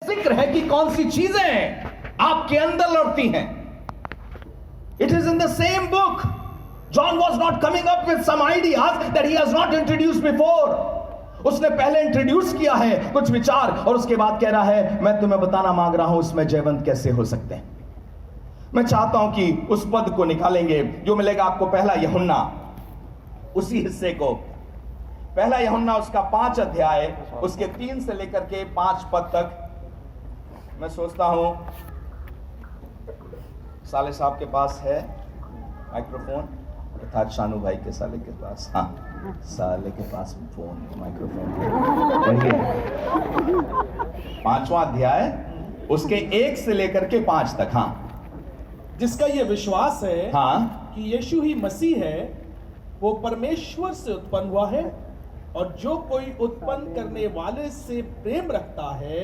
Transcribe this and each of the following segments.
जिक्र है कि कौन सी चीजें आपके अंदर लड़ती हैं. It is in the same book. John was not coming up with some ideas that he has not introduced before. उसने पहले इंट्रोड्यूस किया है कुछ विचार और उसके बाद कह रहा है मैं तुम्हें बताना मांग रहा हूं उसमें जयवंत कैसे हो सकते हैं. मैं चाहता हूं कि उस पद को निकालेंगे जो मिलेगा आपको पहला यूहन्ना, उसी हिस्से को, पहला यूहन्ना उसका 5 अध्याय उसके 3 से लेकर के 5 पद तक. मैं सोचता हूं साले साहब के पास है माइक्रोफोन, अर्थात शानू भाई के साले के पास, हाँ साले के पास फोन माइक्रोफोन. 5वां अध्याय उसके 1 से लेकर के 5 तक. हाँ, जिसका ये विश्वास है हाँ कि यीशु ही मसीह है, वो परमेश्वर से उत्पन्न हुआ है, और जो कोई उत्पन्न करने वाले से प्रेम रखता है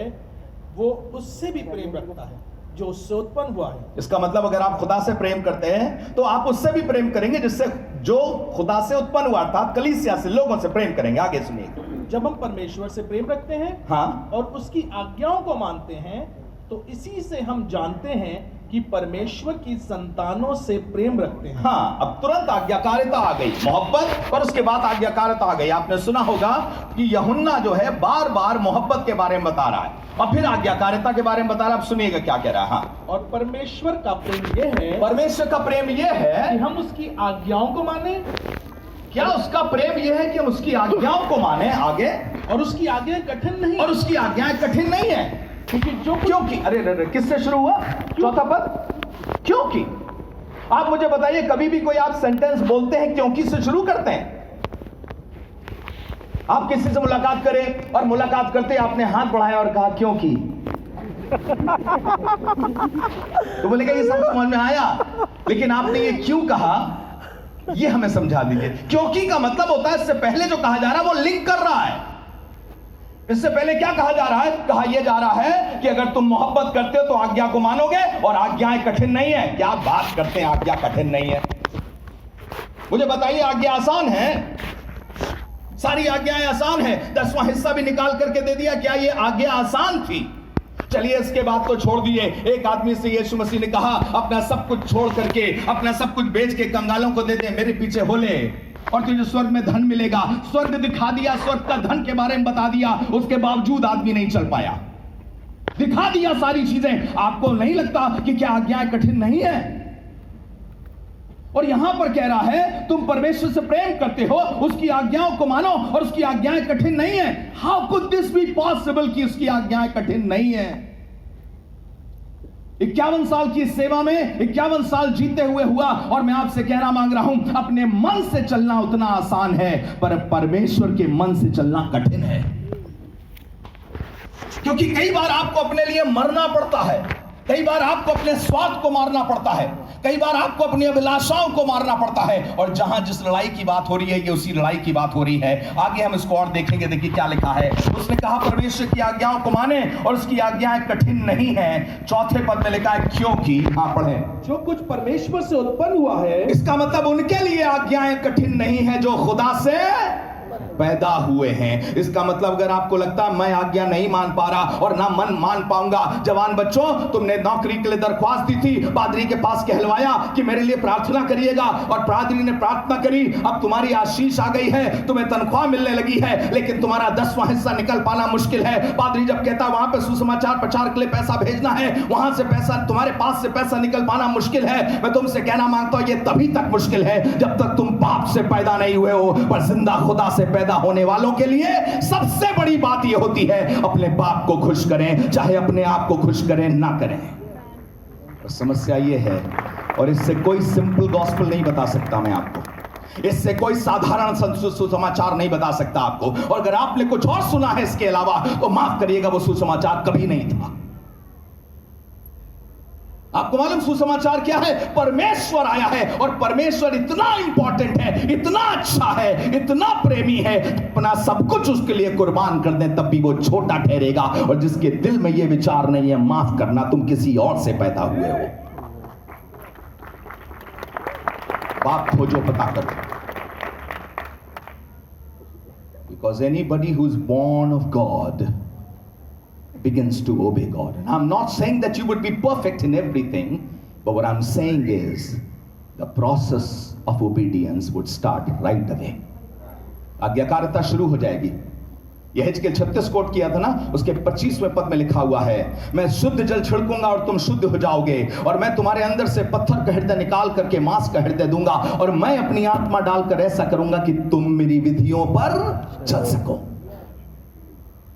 वो उससे भी प्रेम रखता है जो उससे उत्पन्न हुआ है. इसका मतलब अगर आप खुदा से प्रेम करते हैं तो आप उससे भी प्रेम करेंगे जिससे जो खुदा से उत्पन्न हुआ, अर्थात कलीसिया से, लोगों से प्रेम करेंगे. आगे सुनिए. जब हम परमेश्वर से प्रेम रखते हैं हाँ, और उसकी आज्ञाओं को मानते हैं तो इसी से हम जानते हैं कि परमेश्वर की संतानों से प्रेम रखते हैं. हाँ, अब तुरंत आज्ञाकारिता आ गई, मोहब्बत और उसके बाद आज्ञाकारिता आ गई. आपने सुना होगा कि यूहन्ना जो है बार बार मोहब्बत के बारे में बता रहा है और फिर आज्ञाकारिता के बारे में बता रहा है. अब सुनिएगा क्या कह रहा है. हाँ, और परमेश्वर का प्रेम यह है, परमेश्वर का प्रेम यह है कि हम उसकी आज्ञाओं को माने. क्या उसका प्रेम यह है कि हम उसकी आज्ञाओं को माने. आगे, और उसकी आज्ञाएं कठिन नहीं, और उसकी आज्ञाएं कठिन नहीं है. क्योंकि अरे किससे शुरू हुआ? चौथा पद, क्योंकि. आप मुझे बताइए कभी भी कोई आप सेंटेंस बोलते हैं क्योंकि से शुरू करते हैं? आप किसी से मुलाकात करें और मुलाकात करते आपने हाथ बढ़ाया और कहा क्योंकि, तो बोलेगा ये सब समझ में आया, लेकिन आपने ये क्यों कहा ये हमें समझा दीजिए. क्योंकि का मतलब होता है इससे पहले जो कहा जा रहा है वो लिंक कर रहा है. इससे पहले क्या कहा जा रहा है? कहा यह जा रहा है कि अगर तुम मोहब्बत करते हो तो आज्ञा को मानोगे और आज्ञाएं कठिन नहीं है. क्या बात करते हैं, आज्ञा कठिन नहीं है. मुझे बताइए आज्ञा आसान है? सारी आज्ञाएं आसान है. 10वां हिस्सा भी निकाल करके दे दिया. क्या ये आज्ञा आसान थी? चलिए इसके बाद तो छोड़ दिए. एक आदमी से यीशु मसीह ने कहा अपना सब कुछ छोड़ करके, अपना सब कुछ बेच के कंगालों को दे दे, मेरे पीछे हो ले और तुझे स्वर्ग में धन मिलेगा. स्वर्ग दिखा दिया, स्वर्ग का धन के बारे में बता दिया, उसके बावजूद आदमी नहीं चल पाया. दिखा दिया सारी चीजें. आपको नहीं लगता कि क्या आज्ञाएं कठिन नहीं है? और यहां पर कह रहा है तुम परमेश्वर से प्रेम करते हो, उसकी आज्ञाओं को मानो और उसकी आज्ञाएं कठिन नहीं है. How could this be possible कि उसकी आज्ञाएं कठिन नहीं है? 51 साल की सेवा में 51 साल जीते हुए हुआ और मैं आपसे कहना मांग रहा हूं अपने मन से चलना उतना आसान है पर परमेश्वर के मन से चलना कठिन है. क्योंकि कई बार आपको अपने लिए मरना पड़ता है, कई बार आपको अपने स्वार्थ को मारना पड़ता है, कई बार आपको अपनी अभिलाषाओं को मारना पड़ता है. और जहां जिस लड़ाई की बात हो रही है ये उसी लड़ाई की बात हो रही है. आगे हम इसको और देखेंगे. देखिए क्या लिखा है. उसने कहा परमेश्वर की आज्ञाओं को माने और उसकी आज्ञाएं कठिन नहीं है. चौथे पद में लिखा है क्योंकि. हाँ पढ़े. जो कुछ परमेश्वर से उत्पन्न हुआ है, इसका मतलब उनके लिए आज्ञाएं कठिन नहीं है जो खुदा से पैदा हुए हैं. इसका मतलब अगर आपको लगता है मैं आज्ञा नहीं मान पा रहा और ना मन मान पाऊंगा, जवान बच्चों तुमने नौकरी के लिए दरख्वास्त दी थी, पादरी के पास कहलवाया कि मेरे लिए प्रार्थना करिएगा और पादरी ने प्रार्थना करी. अब तुम्हारी आशीष आ गई है, तुम्हें तनख्वाह मिलने लगी है, लेकिन तुम्हारा 10वां हिस्सा निकल पाना मुश्किल है. पादरी जब कहता वहां पे सुसमाचार प्रचार के लिए पैसा भेजना है, वहां से पैसा, तुम्हारे पास से पैसा निकल पाना मुश्किल है. मैं तुमसे कहना मांगता हूं ये तभी तक मुश्किल है जब तक तुम बाप से पैदा नहीं हुए हो. पर जिंदा खुदा से पैदा होने वालों के लिए सबसे बड़ी बात यह होती है अपने बाप को खुश करें, चाहे अपने आप को खुश करें ना करें. और समस्या यह है, और इससे कोई सिंपल गॉस्पेल नहीं बता सकता मैं आपको, इससे कोई साधारण सुसमाचार नहीं बता सकता आपको. और अगर आपने कुछ और सुना है इसके अलावा तो माफ करिएगा वो सुसमाचार कभी नहीं था. आपको मालूम सुसमाचार क्या है? परमेश्वर आया है और परमेश्वर इतना इंपॉर्टेंट है, इतना अच्छा है, इतना प्रेमी है, अपना सब कुछ उसके लिए कुर्बान कर दे तब भी वो छोटा ठहरेगा. और जिसके दिल में ये विचार नहीं है माफ करना, तुम किसी और से पैदा हुए हो. बाप खोजो, पता करो. Because anybody who's born of God begins to obey God. And I'm not saying that you would be perfect in everything, but what I'm saying is the process of obedience would start right away. आज्ञाकारिता शुरू हो जाएगी. यहेजकेल 36 coat किया था ना, उसके 25वें पद में लिखा हुआ है, मैं शुद्ध जल छिड़कूंगा और तुम शुद्ध हो जाओगे, और मैं तुम्हारे अंदर से पत्थर का हृदय निकाल करके मांस का हृदय दूंगा, और मैं अपनी आत्मा डालकर ऐसा करूंगा कि तुम मेरी विधियों पर चल सको.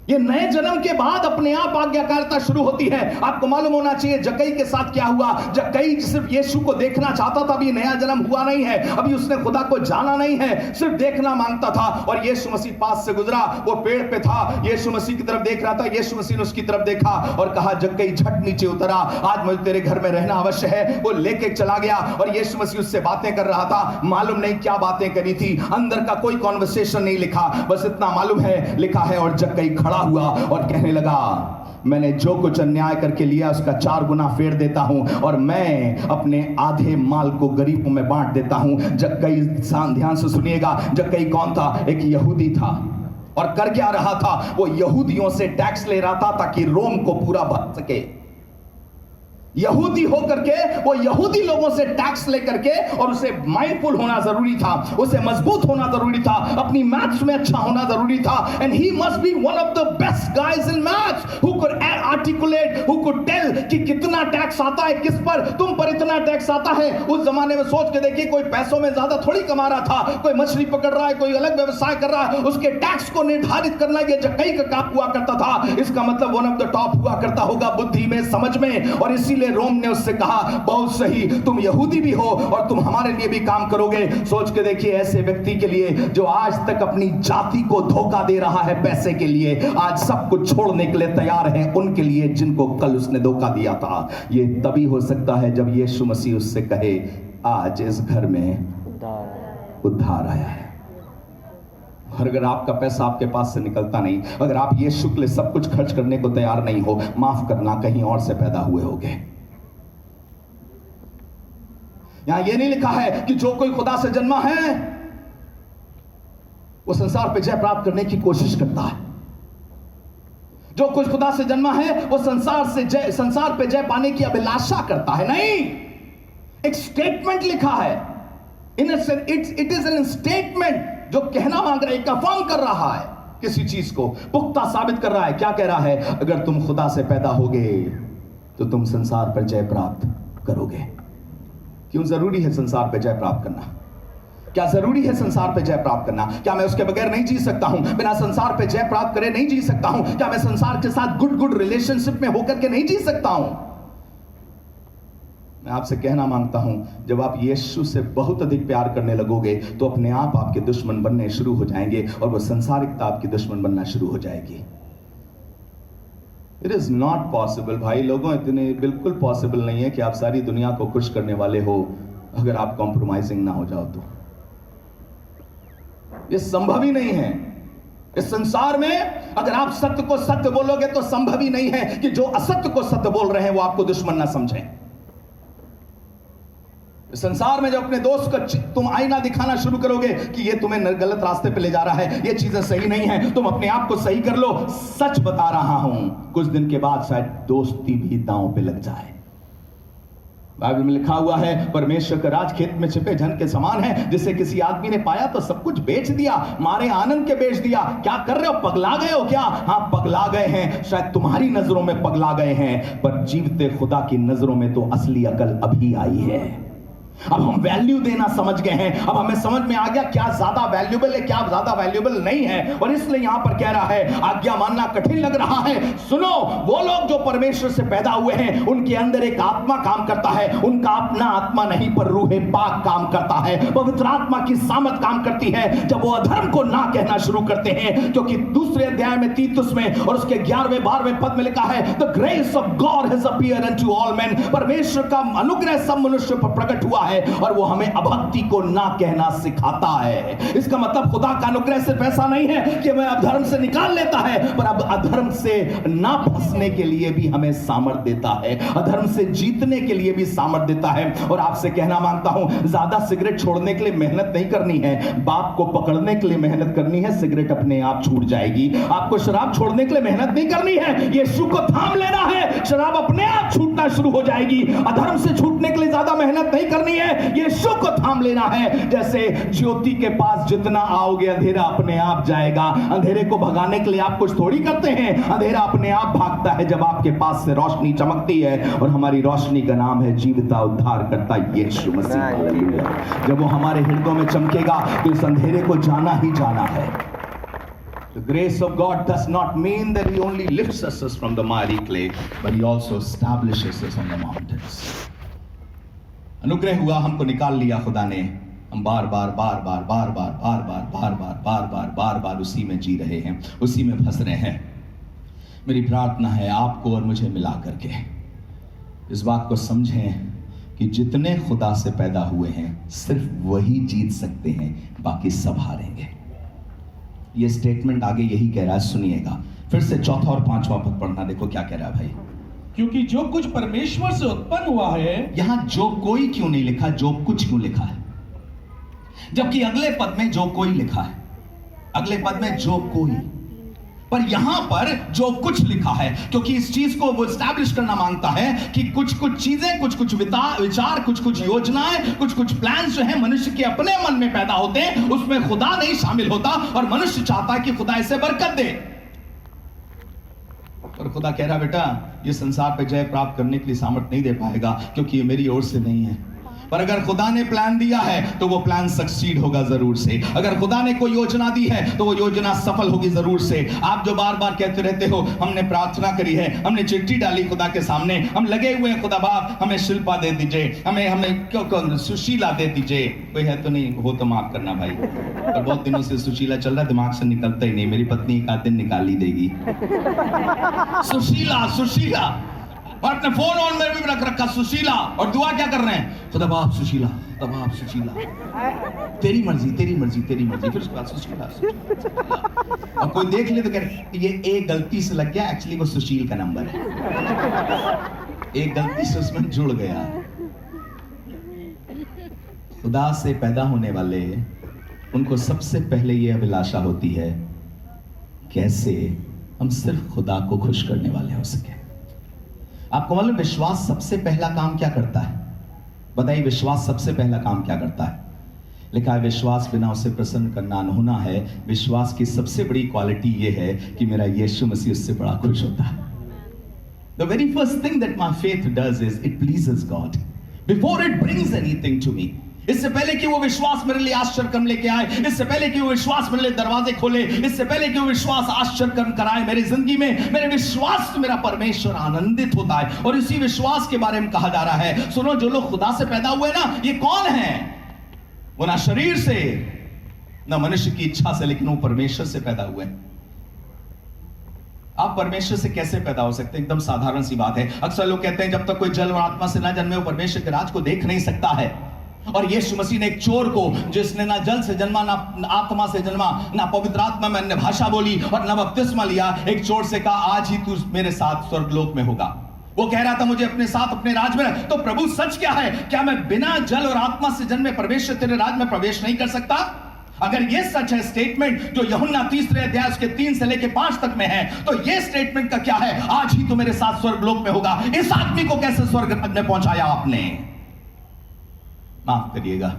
ये नए जन्म के बाद अपने आप आज्ञाकारिता शुरू होती है. आपको मालूम होना चाहिए जक्कई के साथ क्या हुआ. जक्कई सिर्फ यीशु को देखना चाहता था, अभी नया जन्म हुआ नहीं है, अभी उसने खुदा को जाना नहीं है, सिर्फ देखना मांगता था. और यीशु मसीह पास से गुजरा, वो पेड़ पे था, यीशु मसीह की तरफ देख रहा था, यीशु मसीह ने उसकी तरफ देखा और कहा, जक्कई झट नीचे उतरा, आज मुझे तेरे घर में रहना अवश्य है. वो लेके चला गया और यीशु मसीह उससे बातें कर रहा था. मालूम नहीं क्या बातें करी थी, अंदर का कोई कॉन्वर्सेशन नहीं लिखा, बस इतना मालूम है लिखा है, और जक्कई खड़ा हुआ और कहने लगा, मैंने जो कुछ अन्याय करके लिया उसका 4 गुना फेर देता हूं, और मैं अपने आधे माल को गरीबों में बांट देता हूं. जक्कई, ध्यान से सुनिएगा, जक्कई कौन था? एक यहूदी था. और कर क्या रहा था? वो यहूदियों से टैक्स ले रहा था ताकि रोम को पूरा भर सके. यहूदी होकर के वो यहूदी लोगों से टैक्स लेकर के, और उसे माइंडफुल होना जरूरी था, उसे मजबूत होना जरूरी था, अपनी मैथ्स में अच्छा होना जरूरी था. And he must be one of the best guys in maths who could articulate, who could tell कि कितना टैक्स आता है किस पर, तुम पर इतना टैक्स आता है. उस जमाने में सोच के देखिए, कोई पैसों में ज्यादा थोड़ी कमा रहा था, कोई मछली पकड़ रहा है, कोई अलग व्यवसाय कर रहा है, उसके टैक्स को निर्धारित करना ये जक्कई का काम हुआ करता था. इसका मतलब वन ऑफ द टॉप हुआ करता होगा बुद्धि में, समझ में. और इसीलिए रोम ने उससे कहा, बहुत सही, तुम यहूदी भी हो और तुम हमारे लिए भी काम करोगे. सोच के देखिए, ऐसे व्यक्ति के लिए जो आज तक अपनी जाति को धोखा दे रहा है पैसे के लिए, आज सब कुछ छोड़ने के लिए तैयार है उनके लिए जिनको कल उसने धोखा दिया था. ये तभी हो सकता है जब यीशु मसीह उससे कहे, आज इस घर में उद्धार आया है. और अगर आपका पैसा आपके पास से निकलता नहीं, अगर आप यीशु के लिए सब कुछ खर्च करने को तैयार नहीं हो, माफ करना, कहीं और से पैदा हुए होगे. यहां यह नहीं लिखा है कि जो कोई खुदा से जन्मा है वो संसार पे जय प्राप्त करने की कोशिश करता है. जो कोई खुदा से जन्मा है वो संसार पे जय पाने की अभिलाषा करता है. नहीं, एक स्टेटमेंट लिखा है. इट इज एन स्टेटमेंट जो कहना मांग रहा है, कंफर्म कर रहा है, किसी चीज को पुख्ता साबित कर रहा है. क्या कह रहा है? अगर तुम खुदा से पैदा होगे तो तुम संसार पर जय प्राप्त करोगे. क्यों जरूरी है संसार पर जय प्राप्त करना? क्या जरूरी है संसार पे जय प्राप्त करना? क्या मैं उसके बगैर नहीं जी सकता हूं? बिना संसार पे जय प्राप्त करे नहीं जी सकता हूं? क्या मैं संसार के साथ गुड रिलेशनशिप में होकर के नहीं जी सकता हूं? मैं आपसे कहना मांगता हूं, जब आप यीशु से बहुत अधिक प्यार करने लगोगे तो अपने आप आपके दुश्मन बनने शुरू हो जाएंगे, और वो संसारिकता आपकी दुश्मन बनना शुरू हो जाएगी. इट इज नॉट पॉसिबल भाई लोगों, इतने बिल्कुल पॉसिबल नहीं है कि आप सारी दुनिया को खुश करने वाले हो अगर आप कॉम्प्रोमाइजिंग ना हो जाओ तो. ये संभव ही नहीं है. इस संसार में अगर आप सत्य को सत्य बोलोगे तो संभव ही नहीं है कि जो असत्य को सत्य बोल रहे हैं वो आपको दुश्मन ना समझें. संसार में जब अपने दोस्त को तुम आईना दिखाना शुरू करोगे कि ये तुम्हें गलत रास्ते पे ले जा रहा है, ये चीजें सही नहीं है, तुम अपने आप को सही कर लो. सच बता रहा हूं, कुछ दिन के बाद शायद दोस्ती भी दांव पे लग जाए. बाइबल में लिखा हुआ है, परमेश्वर का राज खेत में छिपे धन के समान है, जिसे किसी आदमी ने पाया तो सब कुछ बेच दिया, मारे आनंद के बेच दिया. क्या कर रहे हो? पगला गए हो क्या? हाँ, पगला गए हैं. शायद तुम्हारी नजरों में पगला गए हैं, पर जीवते खुदा की नजरों में तो असली अकल अभी आई है. अब हम वैल्यू देना समझ गए हैं. अब हमें समझ में आ गया क्या ज्यादा वैल्यूएबल है, क्या ज्यादा वैल्यूएबल नहीं है. और इसलिए यहां पर कह रहा है, आज्ञा मानना कठिन लग रहा है. सुनो, वो लोग जो परमेश्वर से पैदा हुए हैं उनके अंदर एक आत्मा काम करता है. उनका अपना आत्मा नहीं, पर रूहे पाक काम करता है. पवित्र आत्मा की सामर्थ काम करती है जब वो अधर्म को ना कहना शुरू करते हैं. क्योंकि दूसरे अध्याय में तीतुस में और उसके 11वें 12वें पद में लिखा है, the grace of God has appeared unto all main. परमेश्वर का अनुग्रह सब मनुष्य पर प्रकट हुआ है और वो हमें अभक्ति को ना कहना सिखाता है। इसका मतलब खुदा का अनुग्रह सिर्फ ऐसा नहीं है कि हमें अधर्म से निकाल लेता है, पर अब अधर्म से ना फंसने के लिए भी हमें सामर्थ देता है, अधर्म से जीतने के लिए भी सामर्थ देता है। और आपसे कहना मांगता हूं, ज्यादा सिगरेट छोड़ने के लिए मेहनत नहीं करनी है, बाप को पकड़ने के लिए मेहनत करनी है, सिगरेट अपने आप छूट जाएगी। आपको शराब छोड़ने के लिए मेहनत नहीं करनी है, यीशु को थाम लेना है, शराब अपने आप छूटना शुरू हो जाएगी। अधर्म से छूटने के लिए ज्यादा मेहनत नहीं करनी है, यीशु को थाम लेना है। जैसे ज्योति के पास जितना आओगे अंधेरा अपने आप जाएगा। अंधेरे को भगाने के लिए आप कुछ थोड़ी करते हैं, अंधेरा अपने आप भागता है जब आपके पास से रोशनी चमकती है। और हमारी रोशनी का नाम है जीविता उद्धार करता यीशु मसीह। हालेलुया। जब वो हमारे हृदयों में चमकेगा तो इस अंधेरे को जाना ही जाना है। The grace of God does not mean that He only lifts us from the miry clay, but He also establishes us on the mountains. अनुग्रह हुआ, हमको निकाल लिया खुदा ने, हम बार बार उसी में जी रहे हैं, उसी में फंस रहे हैं। मेरी प्रार्थना है आपको और मुझे मिला करके इस बात को समझें कि जितने खुदा से पैदा हुए हैं सिर्फ वही जीत सकते हैं, बाकी सब हारेंगे। ये स्टेटमेंट आगे यही कह रहा है, सुनिएगा फिर से चौथा और पांचवा पद पढ़ना, देखो क्या कह रहा है भाई। क्योंकि जो कुछ परमेश्वर से उत्पन्न हुआ है, यहां जो कोई क्यों नहीं लिखा, जो कुछ क्यों लिखा है? जबकि अगले पद में जो कोई लिखा है, अगले पद में जो कोई, पर यहां पर जो कुछ लिखा है, क्योंकि इस चीज को वो एस्टैब्लिश करना मांगता है कि कुछ कुछ चीजें, कुछ कुछ विचार, कुछ कुछ योजनाएं, कुछ कुछ प्लान जो है मनुष्य के अपने मन में पैदा होते हैं, उसमें खुदा नहीं शामिल होता और मनुष्य चाहता है कि खुदा इसे बरकत दे। और खुदा कह रहा बेटा ये संसार पे जय प्राप्त करने के लिए सामर्थ नहीं दे पाएगा, क्योंकि ये मेरी ओर से नहीं है। पर अगर खुदा ने प्लान दिया है तो वो प्लान सक्सीड होगा जरूर से। अगर खुदा ने कोई योजना दी है तो वो योजना सफल होगी जरूर से। आप जो बार बार कहते रहते हो हमने प्रार्थना करी है, हमने चिट्ठी डाली खुदा के सामने, हम लगे हुए हैं खुदा बाप हमें शिल्पा दे दीजिए, हमें क्यों सुशीला दे दीजिए। कोई है तो नहीं हो तो माफ करना भाई, और बहुत दिनों से सुशीला चल रहा, दिमाग से निकलता ही नहीं। मेरी पत्नी एक आध दिन निकाल ही देगी। सुशीला सुशीला, और अपने फोन ऑन में भी रख रखा सुशीला, और दुआ क्या कर रहे हैं, खुदा बाप सुशीला, खुदा बाप सुशीला, तेरी मर्जी तेरी मर्जी तेरी मर्जी, फिर उसके बाद सुशीला, सुशीला। और कोई देख ले तो कह रहे ये एक गलती से लग गया, एक्चुअली वो सुशील का नंबर है, एक गलती से उसमें जुड़ गया। खुदा से पैदा होने वाले उनको सबसे पहले ये अभिलाषा होती है कैसे हम सिर्फ खुदा को खुश करने वाले हो सके। आपको मालूम विश्वास सबसे पहला काम क्या करता है? बताइए विश्वास सबसे पहला काम क्या करता है? लिखा है विश्वास बिना उसे प्रसन्न करना अनहोना है। विश्वास की सबसे बड़ी क्वालिटी यह है कि मेरा यीशु मसीह उससे बड़ा खुश होता है। The very first thing that my faith does is it pleases God before it brings anything to me. इससे पहले कि वो विश्वास मेरे लिए आश्चर्य कर्म लेके आए, इससे पहले कि वो विश्वास मेरे लिए दरवाजे खोले, इससे पहले कि वो विश्वास आश्चर्य कर्म कराए मेरी जिंदगी में, मेरे विश्वास से मेरा परमेश्वर आनंदित होता है। और इसी विश्वास के बारे में कहा जा रहा है, सुनो जो लोग खुदा से पैदा हुए ना, ये कौन है? वो ना शरीर से ना मनुष्य की इच्छा से, लेकिन वो परमेश्वर से पैदा हुए। आप परमेश्वर से कैसे पैदा हो सकते हैं? एकदम साधारण सी बात है। अक्सर लोग कहते हैं जब तक कोई जल और आत्मा से ना जन्मे वो परमेश्वर के राज को देख नहीं सकता है। और यीशु मसीह ने एक चोर को, जिसने ना जल से जन्मा ना आत्मा से जन्मा ना पवित्र आत्मा में अन्य भाषा बोली और ना बपतिस्मा लिया, एक चोर से कहा आज ही तू मेरे साथ स्वर्गलोक में होगा। वो कह रहा था मुझे अपने साथ अपने राज में रख। तो प्रभु सच क्या है? क्या मैं बिना जल और आत्मा से जन्मे परमेश्वर तेरे राज में प्रवेश नहीं कर सकता? अगर ये सच है स्टेटमेंट जो यूहन्ना 3 अध्याय उसके 3 से लेके 5 तक में है, तो ये स्टेटमेंट का क्या है? आज ही तू मेरे साथ स्वर्गलोक में होगा। इस आदमी को कैसे स्वर्ग में पहुंचाया आपने? माफ करिएगा,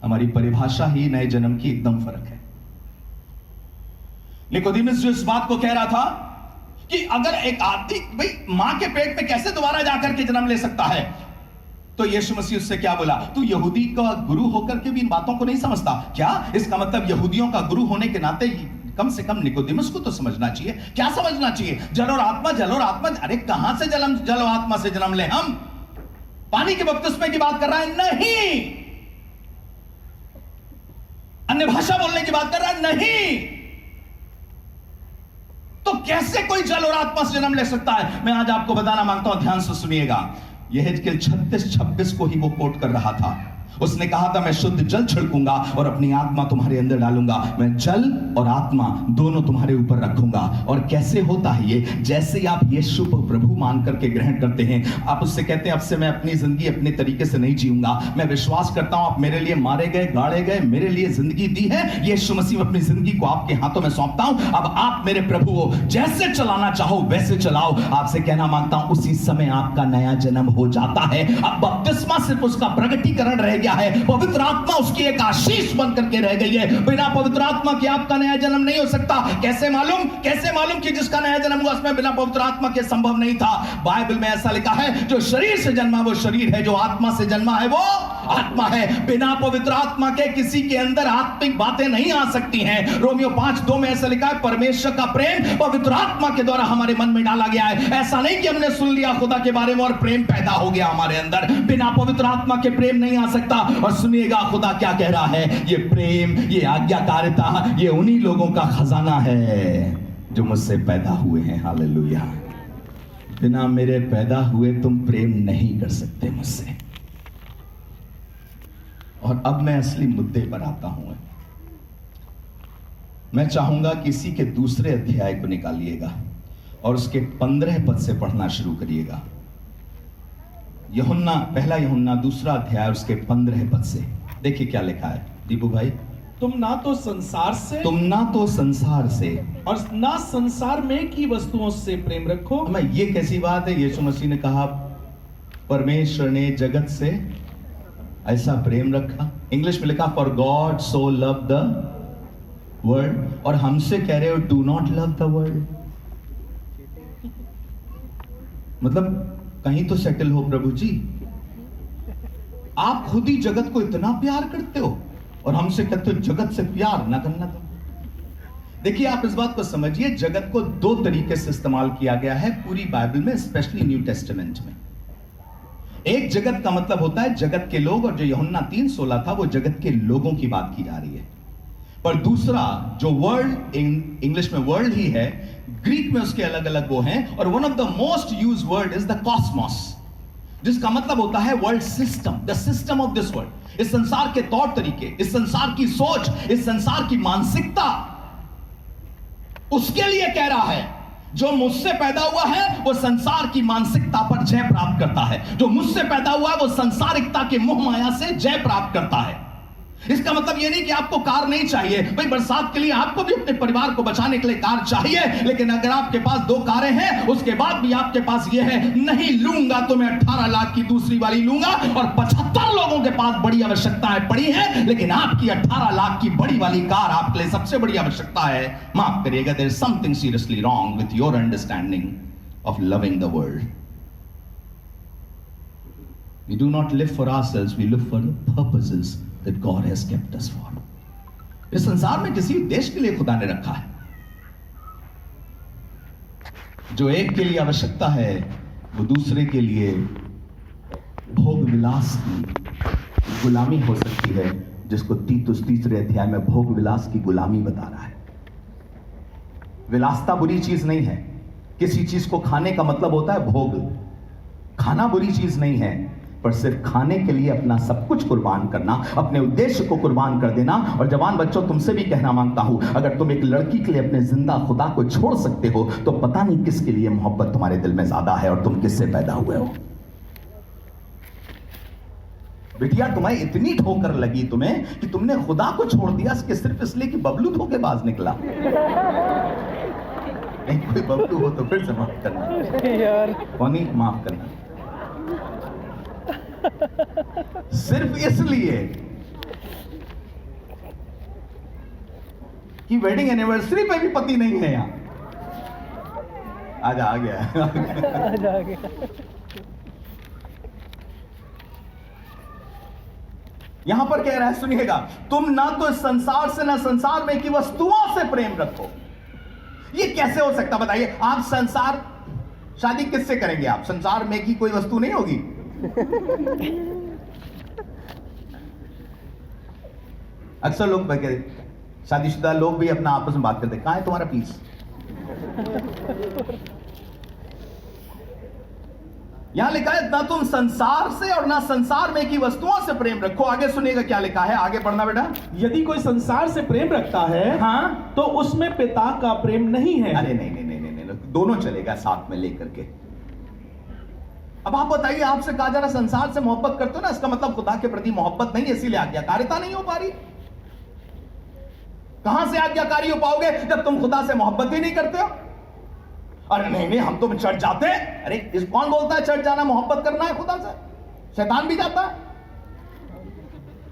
हमारी परिभाषा ही नए जन्म की एकदम फर्क है। निकोदेमुस जो इस बात को कह रहा था कि अगर एक आदमी भाई मां के पेट में कैसे दोबारा जाकर के जन्म ले सकता है, तो यीशु मसीह उससे क्या बोला? तू यहूदी का गुरु होकर के भी इन बातों को नहीं समझता क्या? इसका मतलब यहूदियों का गुरु होने के नाते कम से कम निकोदेमुस को तो समझना चाहिए। क्या समझना चाहिए? जल और आत्मा, जल और आत्मा। अरे कहां से जल और आत्मा से जन्म ले? हम पानी के बपतिस्मे की बात कर रहा है? नहीं। अन्य भाषा बोलने की बात कर रहा है? नहीं। तो कैसे कोई जल और आत्मा से जन्म ले सकता है? मैं आज आपको बताना मांगता हूं, ध्यान से सुनिएगा। यहेजकेल 36-26 को ही वो कोट कर रहा था। उसने कहा था मैं शुद्ध जल छिड़कूंगा और अपनी आत्मा तुम्हारे अंदर डालूंगा, मैं जल और आत्मा दोनों तुम्हारे ऊपर रखूंगा। और कैसे होता है ये? जैसे ही आप यीशु को प्रभु मान करके ग्रहण करते हैं, आप उससे कहते हैं अब से मैं अपनी जिंदगी अपने तरीके से नहीं जीऊंगा, मैं विश्वास करता हूं आप मेरे लिए मारे गए, गाड़े गए, मेरे लिए जिंदगी दी है। यीशु मसीह अपनी जिंदगी को आपके हाथों में सौंपता हूं, अब आप मेरे प्रभु हो, जैसे चलाना चाहो वैसे चलाओ। आपसे कहना मांगता हूं उसी समय आपका नया जन्म हो जाता है। अब बपतिस्मा सिर्फ उसका प्रगटीकरण रह गया है, पवित्र आत्मा उसकी एक आशीष बन करके रह गई है। बिना पवित्र आत्मा के आपका नया जन्म नहीं हो सकता। कैसे मालूम कि जिसका नया जन्म हुआ उसमें बिना पवित्र आत्मा के संभव नहीं था। बाइबल में ऐसा लिखा है जो शरीर से जन्मा वो शरीर है, जो आत्मा से जन्मा है वो आत्मा है। बिना पवित्र आत्मा के किसी के अंदर आत्मिक बातें नहीं आ सकती हैं। रोमियो 5:2 में ऐसा लिखा है परमेश्वर का प्रेम पवित्र आत्मा के द्वारा हमारे मन में डाला गया है। ऐसा नहीं कि हमने सुन लिया खुदा के बारे में और प्रेम पैदा हो गया हमारे अंदर। बिना पवित्र आत्मा के प्रेम नहीं आ सकता। और सुनिएगा खुदा क्या कह रहा है, ये प्रेम, ये आज्ञाकारिता, ये उन्हीं लोगों का खजाना है जो मुझसे पैदा हुए हैं। हालेलुया। बिना मेरे पैदा हुए तुम प्रेम नहीं कर सकते मुझसे। और अब मैं असली मुद्दे पर आता हूं। मैं चाहूंगा कि इसी के दूसरे अध्याय को निकालिएगा और उसके 15 पद से पढ़ना शुरू करिएगा। यूहन्ना, पहला यूहन्ना दूसरा अध्याय उसके 15 पद से देखिए क्या लिखा है। दीपू भाई, तुम ना तो संसार से और ना संसार में की वस्तुओं से प्रेम रखो। मैं ये कैसी बात है? यीशु मसीह ने कहा परमेश्वर ने जगत से ऐसा प्रेम रखा। इंग्लिश में लिखा for God so love the world, और हमसे कह रहे हो do not love the world. मतलब कहीं तो सेटल हो प्रभु जी। आप खुद ही जगत को इतना प्यार करते हो और हमसे कहते हो जगत से प्यार ना करना। तुम देखिए, आप इस बात को समझिए, जगत को 2 तरीके से इस्तेमाल किया गया है पूरी बाइबल में, स्पेशली न्यू टेस्टामेंट में। एक जगत का मतलब होता है जगत के लोग, और जो यूहन्ना 3:16 था वो जगत के लोगों की बात की जा रही है। पर दूसरा जो वर्ल्ड, इंग्लिश में वर्ल्ड ही है, ग्रीक में उसके अलग अलग वो हैं, और one of the most use word is the Cosmos, जिसका मतलब होता है world system, the system of this world. इस संसार के तौर तरीके, इस संसार की सोच, इस संसार की मानसिकता, उसके लिए कह रहा है जो मुझसे पैदा हुआ है वो संसार की मानसिकता पर जय प्राप्त करता है। जो मुझसे पैदा हुआ है वो संसारिकता के मोह माया से जय प्राप्त करता है। इसका मतलब यह नहीं कि आपको कार नहीं चाहिए भाई, बरसात के लिए आपको भी अपने परिवार को बचाने के लिए कार चाहिए, लेकिन अगर आपके पास 2 कारें हैं उसके बाद भी आपके पास यह है नहीं लूंगा तो मैं 18 लाख की दूसरी वाली लूंगा, और 75 लोगों के पास बड़ी आवश्यकताएं पड़ी हैं, लेकिन आपकी 18 लाख की बड़ी वाली कार आपके लिए सबसे बड़ी आवश्यकता है। माफ करिएगा, there is something seriously wrong with your understanding of loving the world. We do not live for ourselves, we live for the purposes that God has kept us for. इस संसार में किसी देश के लिए खुदा ने रखा है। जो एक के लिए आवश्यकता है वो दूसरे के लिए भोग विलास की गुलामी हो सकती है, जिसको तीतुस 3 अध्याय में भोग विलास की गुलामी बता रहा है। विलासता बुरी चीज नहीं है। किसी चीज को खाने का मतलब होता है भोग। खाना बुरी चीज नहीं है, पर सिर्फ खाने के लिए अपना सब कुछ कुर्बान करना, अपने उद्देश्य को कुर्बान कर देना। और जवान बच्चों, तुमसे भी कहना मांगता हूं, अगर तुम एक लड़की के लिए अपने जिंदा खुदा को छोड़ सकते हो तो पता नहीं किसके लिए मोहब्बत तुम्हारे दिल में ज्यादा है और तुम किससे पैदा हुए हो। बिटिया, तुम्हें इतनी ठोकर लगी तुम्हें कि तुमने खुदा को छोड़ दिया सिर्फ इसलिए कि बबलू धोखेबाज निकला। नहीं, कोई बबलू हो तो फिर से माफ करना यार, कौन माफ करना। सिर्फ इसलिए कि वेडिंग एनिवर्सरी पे भी पति नहीं है यहां। आज आ गया यहां पर कह रहा है, सुनिएगा, तुम ना तो इस संसार से ना संसार में की वस्तुओं से प्रेम रखो। ये कैसे हो सकता बताइए? आप संसार, शादी किससे करेंगे? आप संसार में की कोई वस्तु नहीं होगी। अक्सर लोग शादीशुदा लोग भी अपना आपस में बात करते, कहां है तुम्हारा पीस? यहां लिखा है ना तुम संसार से और ना संसार में की वस्तुओं से प्रेम रखो। आगे सुनिएगा क्या लिखा है, आगे पढ़ना बेटा। यदि कोई संसार से प्रेम रखता है हाँ, तो उसमें पिता का प्रेम नहीं है। अरे नहीं नहीं नहीं नहीं नहीं, दोनों चलेगा साथ में लेकर के। अब आप बताइए, आपसे कहा जा रहा संसार से मोहब्बत करते हो ना, इसका मतलब खुदा के प्रति मोहब्बत नहीं है, इसीलिए आज्ञाकारिता नहीं हो पा रही। कहां से आज्ञाकारी हो पाओगे जब तुम खुदा से मोहब्बत ही नहीं करते हो? अरे नहीं नहीं, हम तो चर्च जाते हैं। अरे इस कौन बोलता है चर्च जाना मोहब्बत करना है खुदा से? शैतान भी जाता है।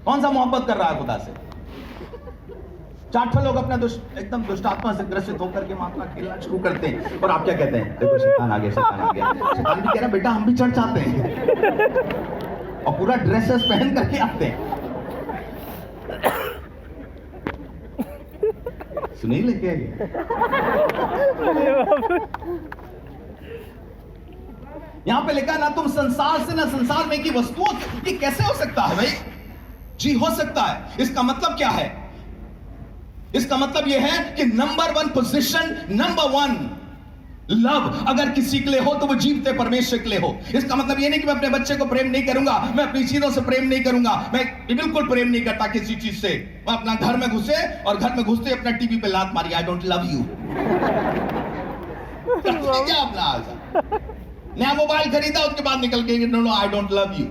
कौन सा मोहब्बत कर रहा है खुदा से? 4 लोग अपना एकदम दुष्टात्मा से ग्रसित होकर के मामला खेलना शुरू करते हैं, और आप क्या कहते हैं? देखो शैतान आ गया, शैतान आ गया। शैतान भी कह रहा बेटा हम भी चर्च आते हैं, और पूरा ड्रेसेस पहन करके आते हैं। सुनिए लेके आइए, यहां पे लिखा ना तुम संसार से ना संसार में की वस्तुओं से। ये कैसे हो सकता है भाई? जी हो सकता है। इसका मतलब क्या है? इसका मतलब यह है कि नंबर 1 पोजीशन, नंबर 1 लव अगर किसी के लिए हो तो वो जीवते परमेश्वर के लिए हो। इसका मतलब यह नहीं कि मैं अपने बच्चे को प्रेम नहीं करूंगा, मैं अपनी चीजों से प्रेम नहीं करूंगा, मैं बिल्कुल प्रेम नहीं करता किसी चीज से। मैं अपना घर में घुसे और घर में घुसते अपना टीवी पे लात मारी, आई डोंट लव यू। क्या अपना नया मोबाइल खरीदा, उसके बाद निकल के no no I don't love you,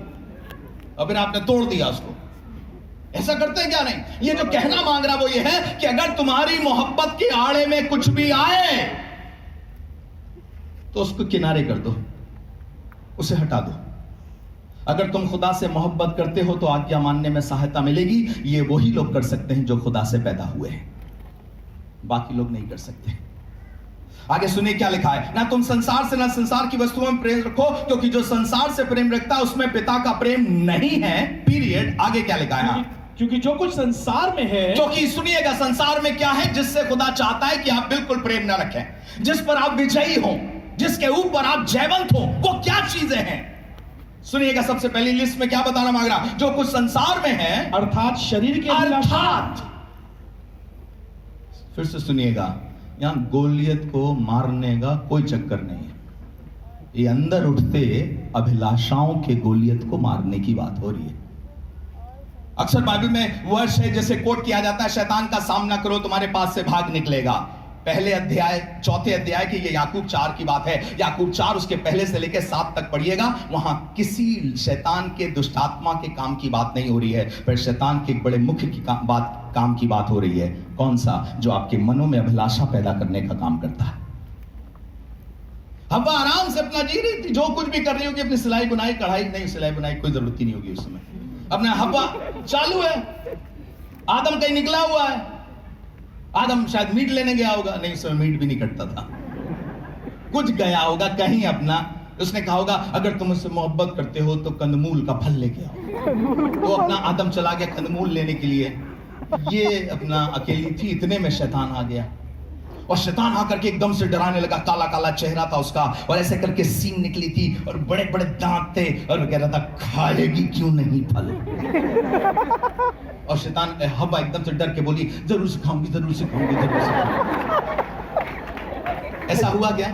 और फिर आपने तोड़ दिया उसको। ऐसा करते हैं क्या? नहीं। ये जो कहना मांग रहा वो ये है कि अगर तुम्हारी मोहब्बत के आड़े में कुछ भी आए तो उसको किनारे कर दो, उसे हटा दो। अगर तुम खुदा से मोहब्बत करते हो तो आज्ञा मानने में सहायता मिलेगी। ये वही लोग कर सकते हैं जो खुदा से पैदा हुए हैं, बाकी लोग नहीं कर सकते। आगे सुनिए क्या लिखा है, ना तुम संसार से ना संसार की वस्तुओं में प्रेम रखो, क्योंकि जो संसार से प्रेम रखता है उसमें पिता का प्रेम नहीं है। पीरियड। आगे क्या लिखा है? क्योंकि जो कुछ संसार में है, क्योंकि सुनिएगा संसार में क्या है जिससे खुदा चाहता है कि आप बिल्कुल प्रेम ना रखें, जिस पर आप विजयी हो, जिसके ऊपर आप जयवंत हो, वो क्या चीजें हैं? सुनिएगा सबसे पहली लिस्ट में क्या बताना मांग रहा, जो कुछ संसार में है अर्थात शरीर के अर्थात। फिर से सुनिएगा, यहां गोलियत को मारने का कोई चक्कर नहीं है, ये अंदर उठते अभिलाषाओं के गोलियत को मारने की बात हो रही है। अक्सर बाइबल में वर्ष है जैसे कोट किया जाता है, शैतान का सामना करो तुम्हारे पास से भाग निकलेगा। पहले अध्याय 4 अध्याय की ये याकूब 4 की बात है। याकूब 4 उसके पहले से लेकर 7 तक पढ़िएगा, वहां किसी शैतान के दुष्टात्मा के काम की बात नहीं हो रही है, पर शैतान के एक बड़े मुख्य की काम की बात हो रही है। कौन सा? जो आपके मनों में अभिलाषा पैदा करने का काम करता है। हव्वा आराम से अपना जी रही थी, जो कुछ भी कर रही होगी, अपनी सिलाई बुनाई, कढ़ाई नहीं, सिलाई बुनाई कोई जरूरत ही नहीं होगी उस समय, अपना हव्वा चालू है। आदम कहीं निकला हुआ है, आदम शायद मीट लेने गया होगा, नहीं उस समय मीट भी नहीं कटता था, कुछ गया होगा कहीं अपना, उसने कहा होगा अगर तुम उससे मोहब्बत करते हो तो कंदमूल का फल लेके आओ। तो अपना आदम चला गया कंदमूल लेने के लिए, ये अपना अकेली थी, इतने में शैतान आ गया, और शैतान आकर के एकदम से डराने लगा। काला काला चेहरा था उसका, और ऐसे करके सींग निकली थी, और बड़े बड़े दांत थे, और वो कह रहा था खाएगी क्यों नहीं फल। और शैतान हव्वा एकदम से डर के बोली जरूर सिखाऊंगी, जरूर सिखाऊंगी, जरूर सिखाऊंगी। ऐसा हुआ क्या?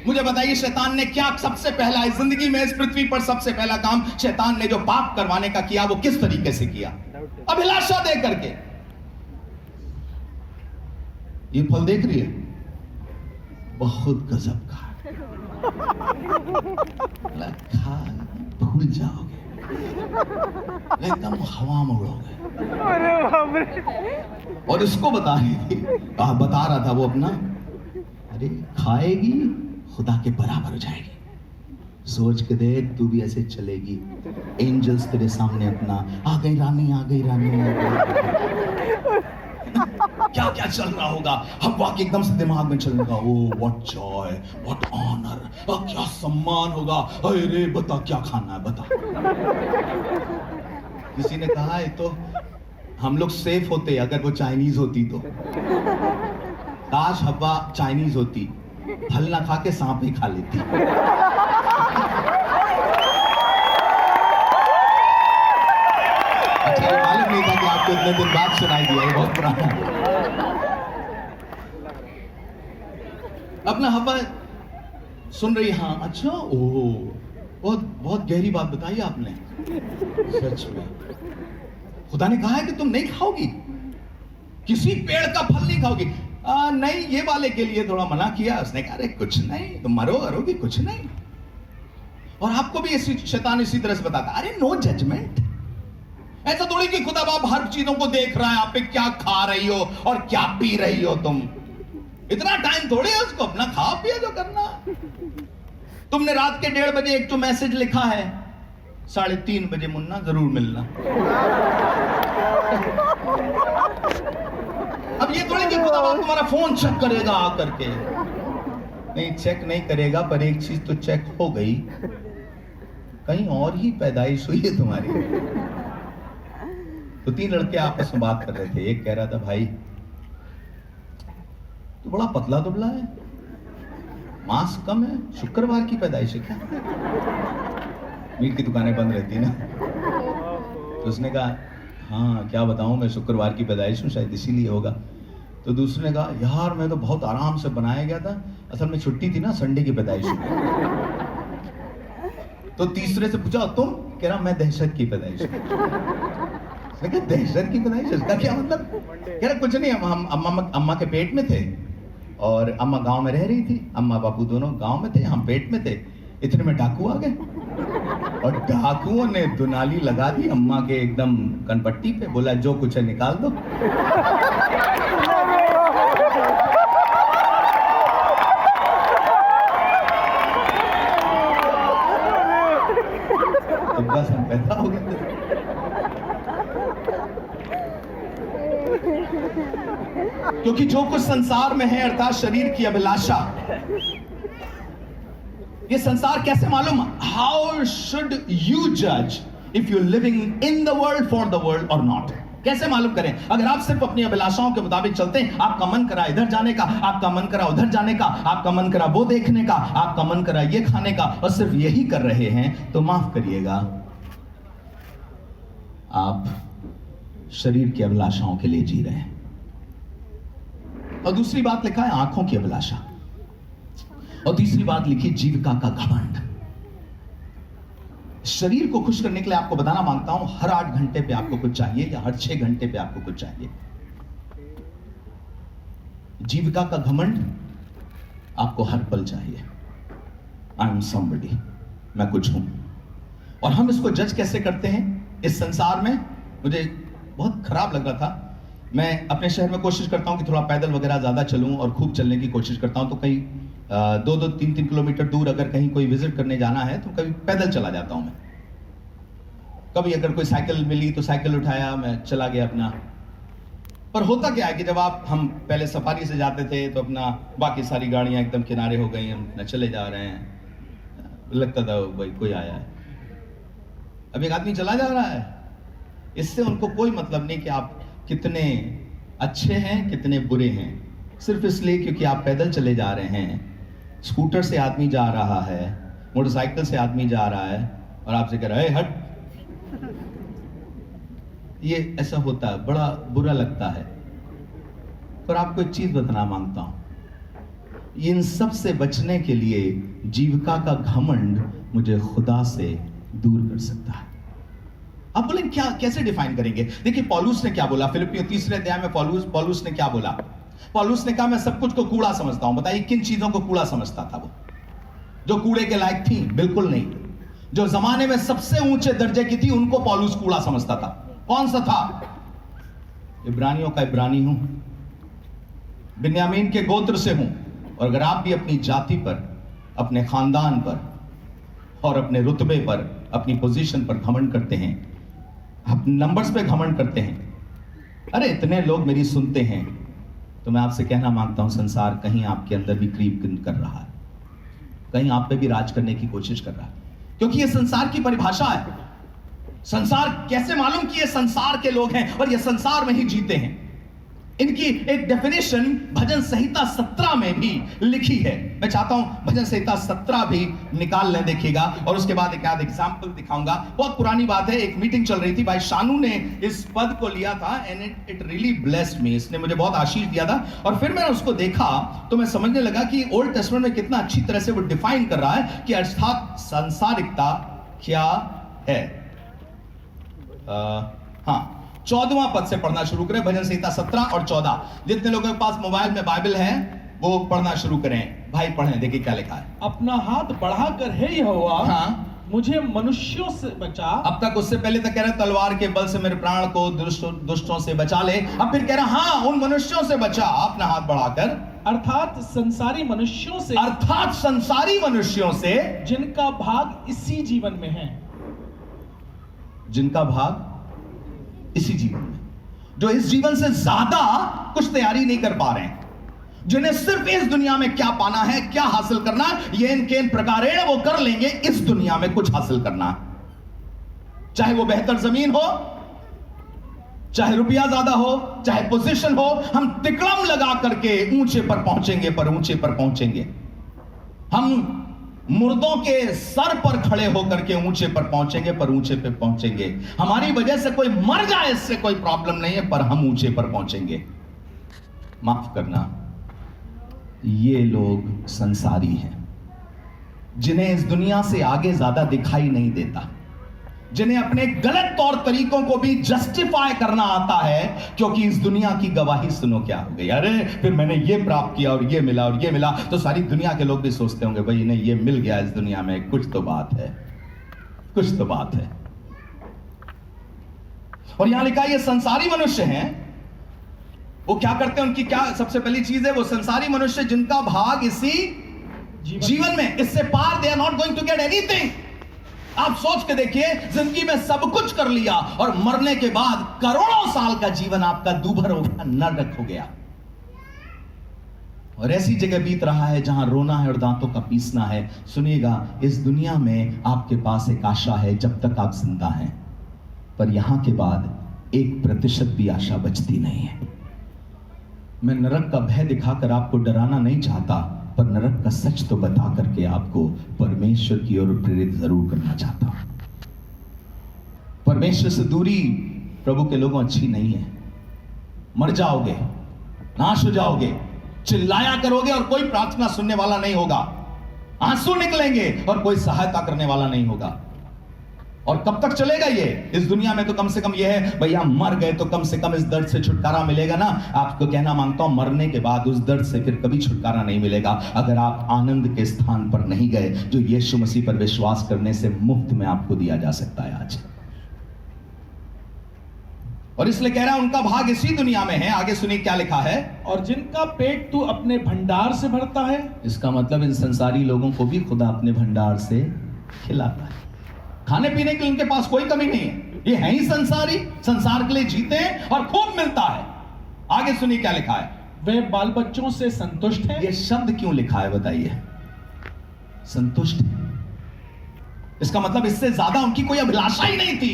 मुझे बताइए शैतान ने क्या सबसे पहला इस जिंदगी में, इस पृथ्वी पर सबसे पहला काम शैतान ने जो पाप करवाने का किया वो किस तरीके से किया? अभिलाषा दे करके। ये फल देख रही है, बहुत गजब का, खा भूल जाओगे, एकदम हवा में उड़ोगे। और इसको बता रही थी, बता रहा था वो अपना, अरे खाएगी खुदा के बराबर हो जाएगी, सोच के देख तू भी ऐसे चलेगी, एंजल्स तेरे सामने अपना, आ गई रानी, आ गई रानी, आ गई। क्या क्या चल रहा होगा हव्वा के एकदम से दिमाग में चल रहा, oh what joy, what honour, क्या सम्मान होगा, अरे बता क्या खाना है बता। किसी ने कहा है तो हम लोग सेफ होते अगर वो चाइनीज होती तो, काश हव्वा चाइनीज होती, फल ना खा के सांप ही खा लेती। अच्छा ये मालूम नहीं था कि आपको इतने दिन बाद सुनाई दिया, ये बहुत पुराना। अपना हव्वा सुन रही, हाँ अच्छा, ओह बहुत बहुत गहरी बात बताई आपने, सच में खुदा ने कहा है कि तुम नहीं खाओगी, किसी पेड़ का फल नहीं खाओगी। नहीं, ये वाले के लिए थोड़ा मना किया। उसने कहा अरे कुछ नहीं, तुम मरोगी कुछ नहीं। और आपको भी शैतान इसी तरह से बताता, अरे नो जजमेंट। ऐसा थोड़ी कि खुदा बाप हर चीजों को देख रहा है, आप पे क्या खा रही हो और क्या पी रही हो तुम, इतना टाइम थोड़ी है उसको, अपना खा पिया जो करना। तुमने रात के 1:30 बजे एक तो मैसेज लिखा है, 3:30 बजे मुन्ना जरूर मिलना। अब ये थोड़ी कि खुदा बाप तुम्हारा फोन चेक करेगा आकर के, नहीं चेक नहीं करेगा, पर एक चीज तो चेक हो गई, कहीं और ही पैदाइश हुई है तुम्हारी। तो 3 लड़के आपस में बात कर रहे थे। एक कह रहा था भाई तू बड़ा पतला दुबला है, मांस कम है, शुक्रवार की पैदाइश है क्या? मीट की दुकानें बंद रहती ना। तो उसने कहा हाँ क्या बताऊं, मैं शुक्रवार की पैदाइश हूं, शायद इसीलिए होगा। तो दूसरे ने कहा यार मैं तो बहुत आराम से बनाया गया था, असल में छुट्टी थी ना, संडे की पैदाइश हुई। तो तीसरे से पूछा तुम? कह रहा मैं दहशत की पैदाइश हूं। दहशत की पैदाइश, इसका क्या मतलब? कह रहा कुछ नहीं, हम अम्मा के पेट में थे और अम्मा गांव में रह रही थी, अम्मा बापू दोनों गांव में थे, हम पेट में थे, इतने में डाकू आ गए और डाकुओं ने दुनाली लगा दी अम्मा के एकदम कनपट्टी पे, बोला जो कुछ है निकाल दो। पैदा हो गया। क्योंकि जो कुछ संसार में है अर्थात शरीर की अभिलाषा, ये संसार कैसे मालूम? हाउ शुड यू जज if you living in the world for the world और नॉट? कैसे मालूम करें? अगर आप सिर्फ अपनी अभिलाषाओं के मुताबिक चलते हैं, आपका मन करा इधर जाने का, आपका मन करा उधर जाने का, आपका मन करा वो देखने का, आपका मन करा ये खाने का, और सिर्फ यही कर रहे हैं, तो माफ करिएगा आप शरीर की अभिलाषाओं के लिए जी रहे हैं। और दूसरी बात लिखा है आंखों की अभिलाषा, और तीसरी बात लिखी जीविका का घमंड। शरीर को खुश करने के लिए आपको बताना मांगता हूं, हर 8 घंटे पे आपको कुछ चाहिए या हर 6 घंटे पे आपको कुछ चाहिए। जीविका का घमंड आपको हर पल चाहिए। आई एम समबडी, मैं कुछ हूं। और हम इसको जज कैसे करते हैं इस संसार में? मुझे बहुत खराब लग रहा था, मैं अपने शहर में कोशिश करता हूं कि थोड़ा पैदल वगैरह ज्यादा चलूं और खूब चलने की कोशिश करता हूं, तो कहीं 2-2, 3-3 किलोमीटर दूर अगर कहीं कोई विजिट करने जाना है तो कभी पैदल चला जाता हूं मैं। कभी अगर कोई साइकिल मिली तो साइकिल उठाया, मैं चला गया अपना। पर होता क्या है कि जब हम पहले सफारी से जाते थे तो अपना बाकी सारी गाड़ियां एकदम किनारे हो गई, हम अपना चले जा रहे हैं, लगता था भाई कोई आया है। अब एक आदमी चला जा रहा है, इससे उनको कोई मतलब नहीं कि आप कितने अच्छे हैं कितने बुरे हैं, सिर्फ इसलिए क्योंकि आप पैदल चले जा रहे हैं। स्कूटर से आदमी जा रहा है, मोटरसाइकिल से आदमी जा रहा है, और आपसे कह रहा है हट। ये ऐसा होता है, बड़ा बुरा लगता है। पर आपको एक चीज बताना मांगता हूं, इन सब से बचने के लिए जीविका का घमंड मुझे खुदा से दूर कर सकता है। आप बोलेंगे क्या, कैसे डिफाइन करेंगे? देखिए पौलुस ने क्या बोला, फिलिपियों 3 अध्याय में पौलुस ने क्या बोला? पौलुस ने कहा मैं सब कुछ को कूड़ा समझता हूं। बताइए किन चीजों को कूड़ा समझता था वो? जो कूड़े के लायक थी? बिल्कुल नहीं। जो जमाने में सबसे ऊंचे दर्जे की थी उनको पौलुस कूड़ा समझता था। कौन सा था? इब्रानियों का इब्रानी हूं, बिन्यामीन के गोत्र से हूं। और अगर आप भी अपनी जाति पर, अपने खानदान पर और अपने रुतबे पर, अपनी पोजीशन पर घमंड करते हैं, अपने नंबर्स पे घमंड करते हैं, अरे इतने लोग मेरी सुनते हैं, तो मैं आपसे कहना मांगता हूं संसार कहीं आपके अंदर भी क्रीप कर रहा है, कहीं आप पे भी राज करने की कोशिश कर रहा है। क्योंकि ये संसार की परिभाषा है। संसार कैसे मालूम कि ये संसार के लोग हैं और ये संसार में ही जीते हैं? इनकी एक डेफिनेशन भजन संहिता 17 में भी लिखी है। मैं चाहता हूं भजन संहिता 17 भी निकाल लें, देखिएगा, और उसके बाद एक आध एग्जाम्पल दिखाऊंगा। बहुत पुरानी बात है, एक मीटिंग चल रही थी, भाई शानू ने इस पद को लिया था and it really blessed me. इसने मुझे बहुत आशीष दिया था, और फिर मैंने उसको देखा तो मैं समझने लगा कि ओल्ड टेस्टमेंट में कितना अच्छी तरह से वो डिफाइन कर रहा है कि अर्थात सांसारिकता क्या है। हाँ, 14वां पद से पढ़ना शुरू करें, भजन संहिता 17 और 14। जितने लोगों के पास मोबाइल में बाइबल है वो पढ़ना शुरू करें। भाई पढ़ें, देखिए क्या लिखा है। अपना हाथ बढ़ाकर हे यहोवा, हाँ, मुझे मनुष्यों से बचा। अब तक उससे पहले तक कह रहे तलवार के बल से मेरे प्राण को दुष्टों से बचा ले। अब फिर कह रहा हाँ, उन मनुष्यों से बचा अपना हाथ बढ़ाकर, अर्थात संसारी मनुष्यों से, अर्थात संसारी मनुष्यों से जिनका भाग इसी जीवन में है, जिनका भाग इसी जीवन में, जो इस जीवन से ज्यादा कुछ तैयारी नहीं कर पा रहे हैं, जिन्हें सिर्फ इस दुनिया में क्या पाना है, क्या हासिल करना है, ये इनके इन प्रकारेण वो कर लेंगे इस दुनिया में कुछ हासिल करना, चाहे वो बेहतर जमीन हो, चाहे रुपया ज्यादा हो, चाहे पोजीशन हो। हम तिकड़म लगा करके ऊंचे पर पहुंचेंगे, पर ऊंचे पर पहुंचेंगे। हम मुर्दों के सर पर खड़े होकर के ऊंचे पर पहुंचेंगे, पर ऊंचे पे पहुंचेंगे। हमारी वजह से कोई मर जाए इससे कोई प्रॉब्लम नहीं है, पर हम ऊंचे पर पहुंचेंगे। माफ करना, ये लोग संसारी हैं, जिन्हें इस दुनिया से आगे ज्यादा दिखाई नहीं देता, जिन्हें अपने गलत तौर तरीकों को भी जस्टिफाई करना आता है, क्योंकि इस दुनिया की गवाही सुनो क्या हो गई। अरे फिर मैंने ये प्राप्त किया और ये मिला और ये मिला, तो सारी दुनिया के लोग भी सोचते होंगे भाई इन्हें ये मिल गया इस दुनिया में, कुछ तो बात है, कुछ तो बात है। और यहां लिखा ये संसारी मनुष्य हैं। वो क्या करते हैं, उनकी क्या सबसे पहली चीज है, वो संसारी मनुष्य जिनका भाग इसी जीवन में, इससे पार they are not going to get anything. आप सोच के देखिए, जिंदगी में सब कुछ कर लिया और मरने के बाद करोड़ों साल का जीवन आपका दूभर हो गया, नरक हो गया, और ऐसी जगह बीत रहा है जहां रोना है और दांतों का पीसना है। सुनिएगा, इस दुनिया में आपके पास एक आशा है जब तक आप जिंदा हैं, पर यहां के बाद 1% भी आशा बचती नहीं है। मैं नरक का भय दिखाकर आपको डराना नहीं चाहता, पर नरक का सच तो बता करके आपको परमेश्वर की ओर प्रेरित जरूर करना चाहता हूं। परमेश्वर से दूरी प्रभु के लोगों अच्छी नहीं है। मर जाओगे, नाश हो जाओगे, चिल्लाया करोगे और कोई प्रार्थना सुनने वाला नहीं होगा, आंसू निकलेंगे और कोई सहायता करने वाला नहीं होगा। और कब तक चलेगा ये? इस दुनिया में तो कम से कम ये है भैया, मर गए तो कम से कम इस दर्द से छुटकारा मिलेगा ना। आपको कहना मांगता हूं, मरने के बाद उस दर्द से फिर कभी छुटकारा नहीं मिलेगा, अगर आप आनंद के स्थान पर नहीं गए, जो यीशु मसीह पर विश्वास करने से मुफ्त में आपको दिया जा सकता है आज। और इसलिए कह रहा है उनका भाग इसी दुनिया में है। आगे सुनिए क्या लिखा है, और जिनका पेट तू अपने भंडार से भरता है। इसका मतलब इन संसारी लोगों को भी खुदा अपने भंडार से खिलाता है। खाने पीने के लिए इनके पास कोई कमी नहीं है, ये है ही संसारी, संसार के लिए जीते हैं और खूब मिलता है। आगे सुनिए क्या लिखा है, वे बाल बच्चों से संतुष्ट हैं। ये शब्द क्यों लिखा है बताइए, संतुष्ट है। इसका मतलब इससे ज्यादा उनकी कोई अभिलाषा ही नहीं थी।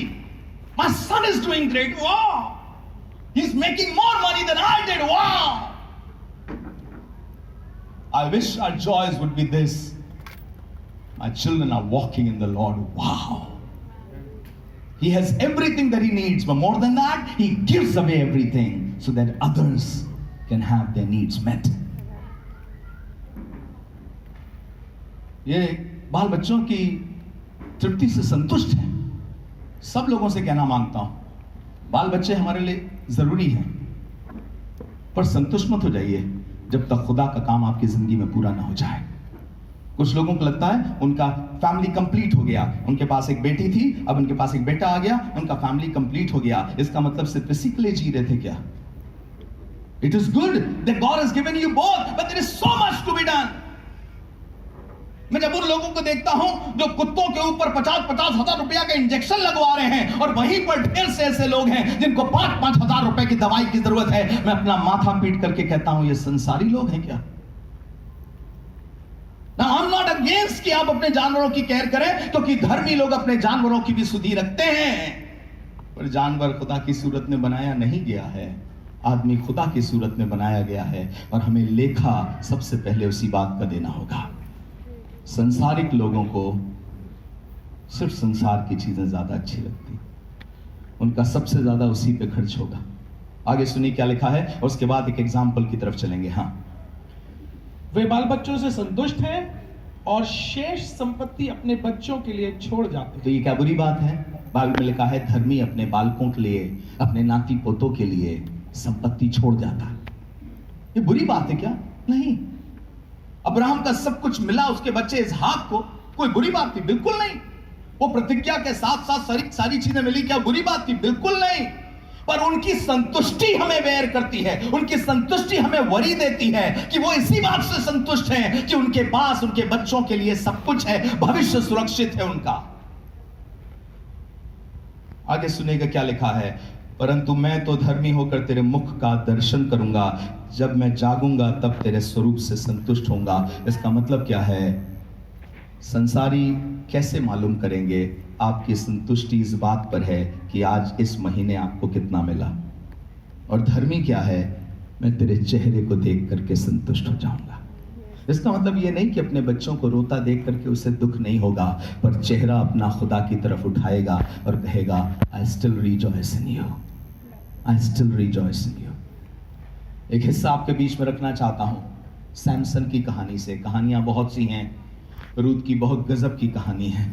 My son is doing great. Wow! He's making more money than I did. Wow! I wish our joys would be this. My children are walking in the Lord. Wow! He has everything that he needs, but more than that, he gives away everything so that others can have their needs met. ये बाल बच्चों की तृप्ति से संतुष्ट हैं। सब लोगों से कहना मांगता हूं, बाल बच्चे हमारे लिए जरूरी हैं, पर संतुष्ट मत हो जाइए जब तक खुदा का काम आपकी जिंदगी में पूरा ना हो जाए। कुछ लोगों को लगता है उनका फैमिली कंप्लीट हो गया, उनके पास एक बेटी थी, अब उनके पास एक बेटा आ गया, उनका फैमिली कंप्लीट हो गया। इसका मतलब सिर्फ इसी के लिए जी रहे थे क्या? It is good that God has given you both, but there is so much to be done. मैं जब उन लोगों को देखता हूं जो कुत्तों के ऊपर 50-50 हजार रुपया का इंजेक्शन लगवा रहे हैं, और वहीं पर ढेर से ऐसे लोग हैं जिनको 5-5 हजार रुपए की दवाई की जरूरत है, मैं अपना माथा पीट करके कहता हूं ये संसारी लोग हैं क्या? Now, I'm not against कि आप अपने जानवरों की केयर करें, क्योंकि धर्मी लोग अपने जानवरों की भी सुधि रखते हैं, पर जानवर खुदा की सूरत में बनाया नहीं गया है। आदमी खुदा की सूरत में बनाया गया है और हमें लेखा सबसे पहले उसी बात का देना होगा। संसारिक लोगों को सिर्फ संसार की चीजें ज्यादा अच्छी लगती, उनका सबसे ज्यादा उसी पे खर्च होगा। आगे सुनिए क्या लिखा है और उसके बाद एक एग्जाम्पल की तरफ चलेंगे। हाँ, वे बाल बच्चों से संतुष्ट हैं और शेष संपत्ति अपने बच्चों के लिए छोड़ जाते तो ये क्या बुरी बात है? बाइबल में लिखा है धर्मी अपने बालकों के लिए, अपने नाती पोतों के लिए संपत्ति छोड़ जाता। ये बुरी बात है क्या? नहीं। अब्राहम का सब कुछ मिला उसके बच्चे इसहाक को, कोई बुरी बात थी? बिल्कुल नहीं। वो प्रतिज्ञा के साथ साथ सारी चीजें मिली, क्या बुरी बात थी? बिल्कुल नहीं। पर उनकी संतुष्टि हमें बेर करती है, उनकी संतुष्टि हमें वरी देती है कि वो इसी बात से संतुष्ट हैं कि उनके पास उनके बच्चों के लिए सब कुछ है, भविष्य सुरक्षित है उनका। आगे सुनेगा क्या लिखा है, परंतु मैं तो धर्मी होकर तेरे मुख का दर्शन करूंगा, जब मैं जागूंगा तब तेरे स्वरूप से संतुष्ट होऊंगा। इसका मतलब क्या है? संसारी कैसे मालूम करेंगे आपकी संतुष्टि इस बात पर है कि आज इस महीने आपको कितना मिला, और धर्मी क्या है? मैं तेरे चेहरे को देख करके संतुष्ट हो जाऊंगा। इसका मतलब ये नहीं कि अपने बच्चों को रोता देख करके उसे दुख नहीं होगा, पर चेहरा अपना खुदा की तरफ उठाएगा और कहेगा I still rejoice in you, I still rejoice in you. एक हिस्सा आपके बीच में रखना चाहता हूं सैमसन की कहानी से। कहानियां बहुत सी हैं, रूत की बहुत गजब की कहानी है,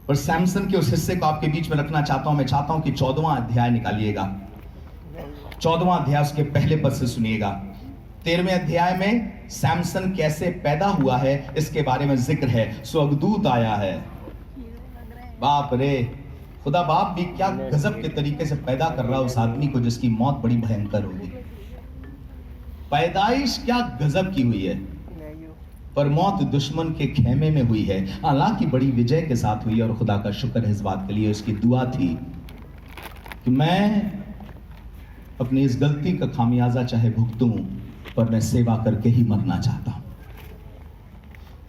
पर सैमसन के उस हिस्से को आपके बीच में रखना चाहता हूं। मैं चाहता हूं कि 14वां अध्याय निकालिएगा, 14वां अध्याय उसके पहले पद से सुनिएगा। 13वें अध्याय में सैमसन कैसे पैदा हुआ है इसके बारे में जिक्र है। स्वर्गदूत आया है। बाप रे, खुदा बाप भी क्या गजब के तरीके से पैदा कर रहा है उस आदमी को जिसकी मौत बड़ी भयंकर होगी। पैदाइश क्या गजब की हुई है, पर मौत दुश्मन के खेमे में हुई है, हालांकि बड़ी विजय के साथ हुई। और खुदा का शुक्र है इस बात के लिए। उसकी दुआ थी कि मैं अपनी इस गलती का खामियाजा चाहे भुगतूं, पर मैं सेवा करके ही मरना चाहता हूं।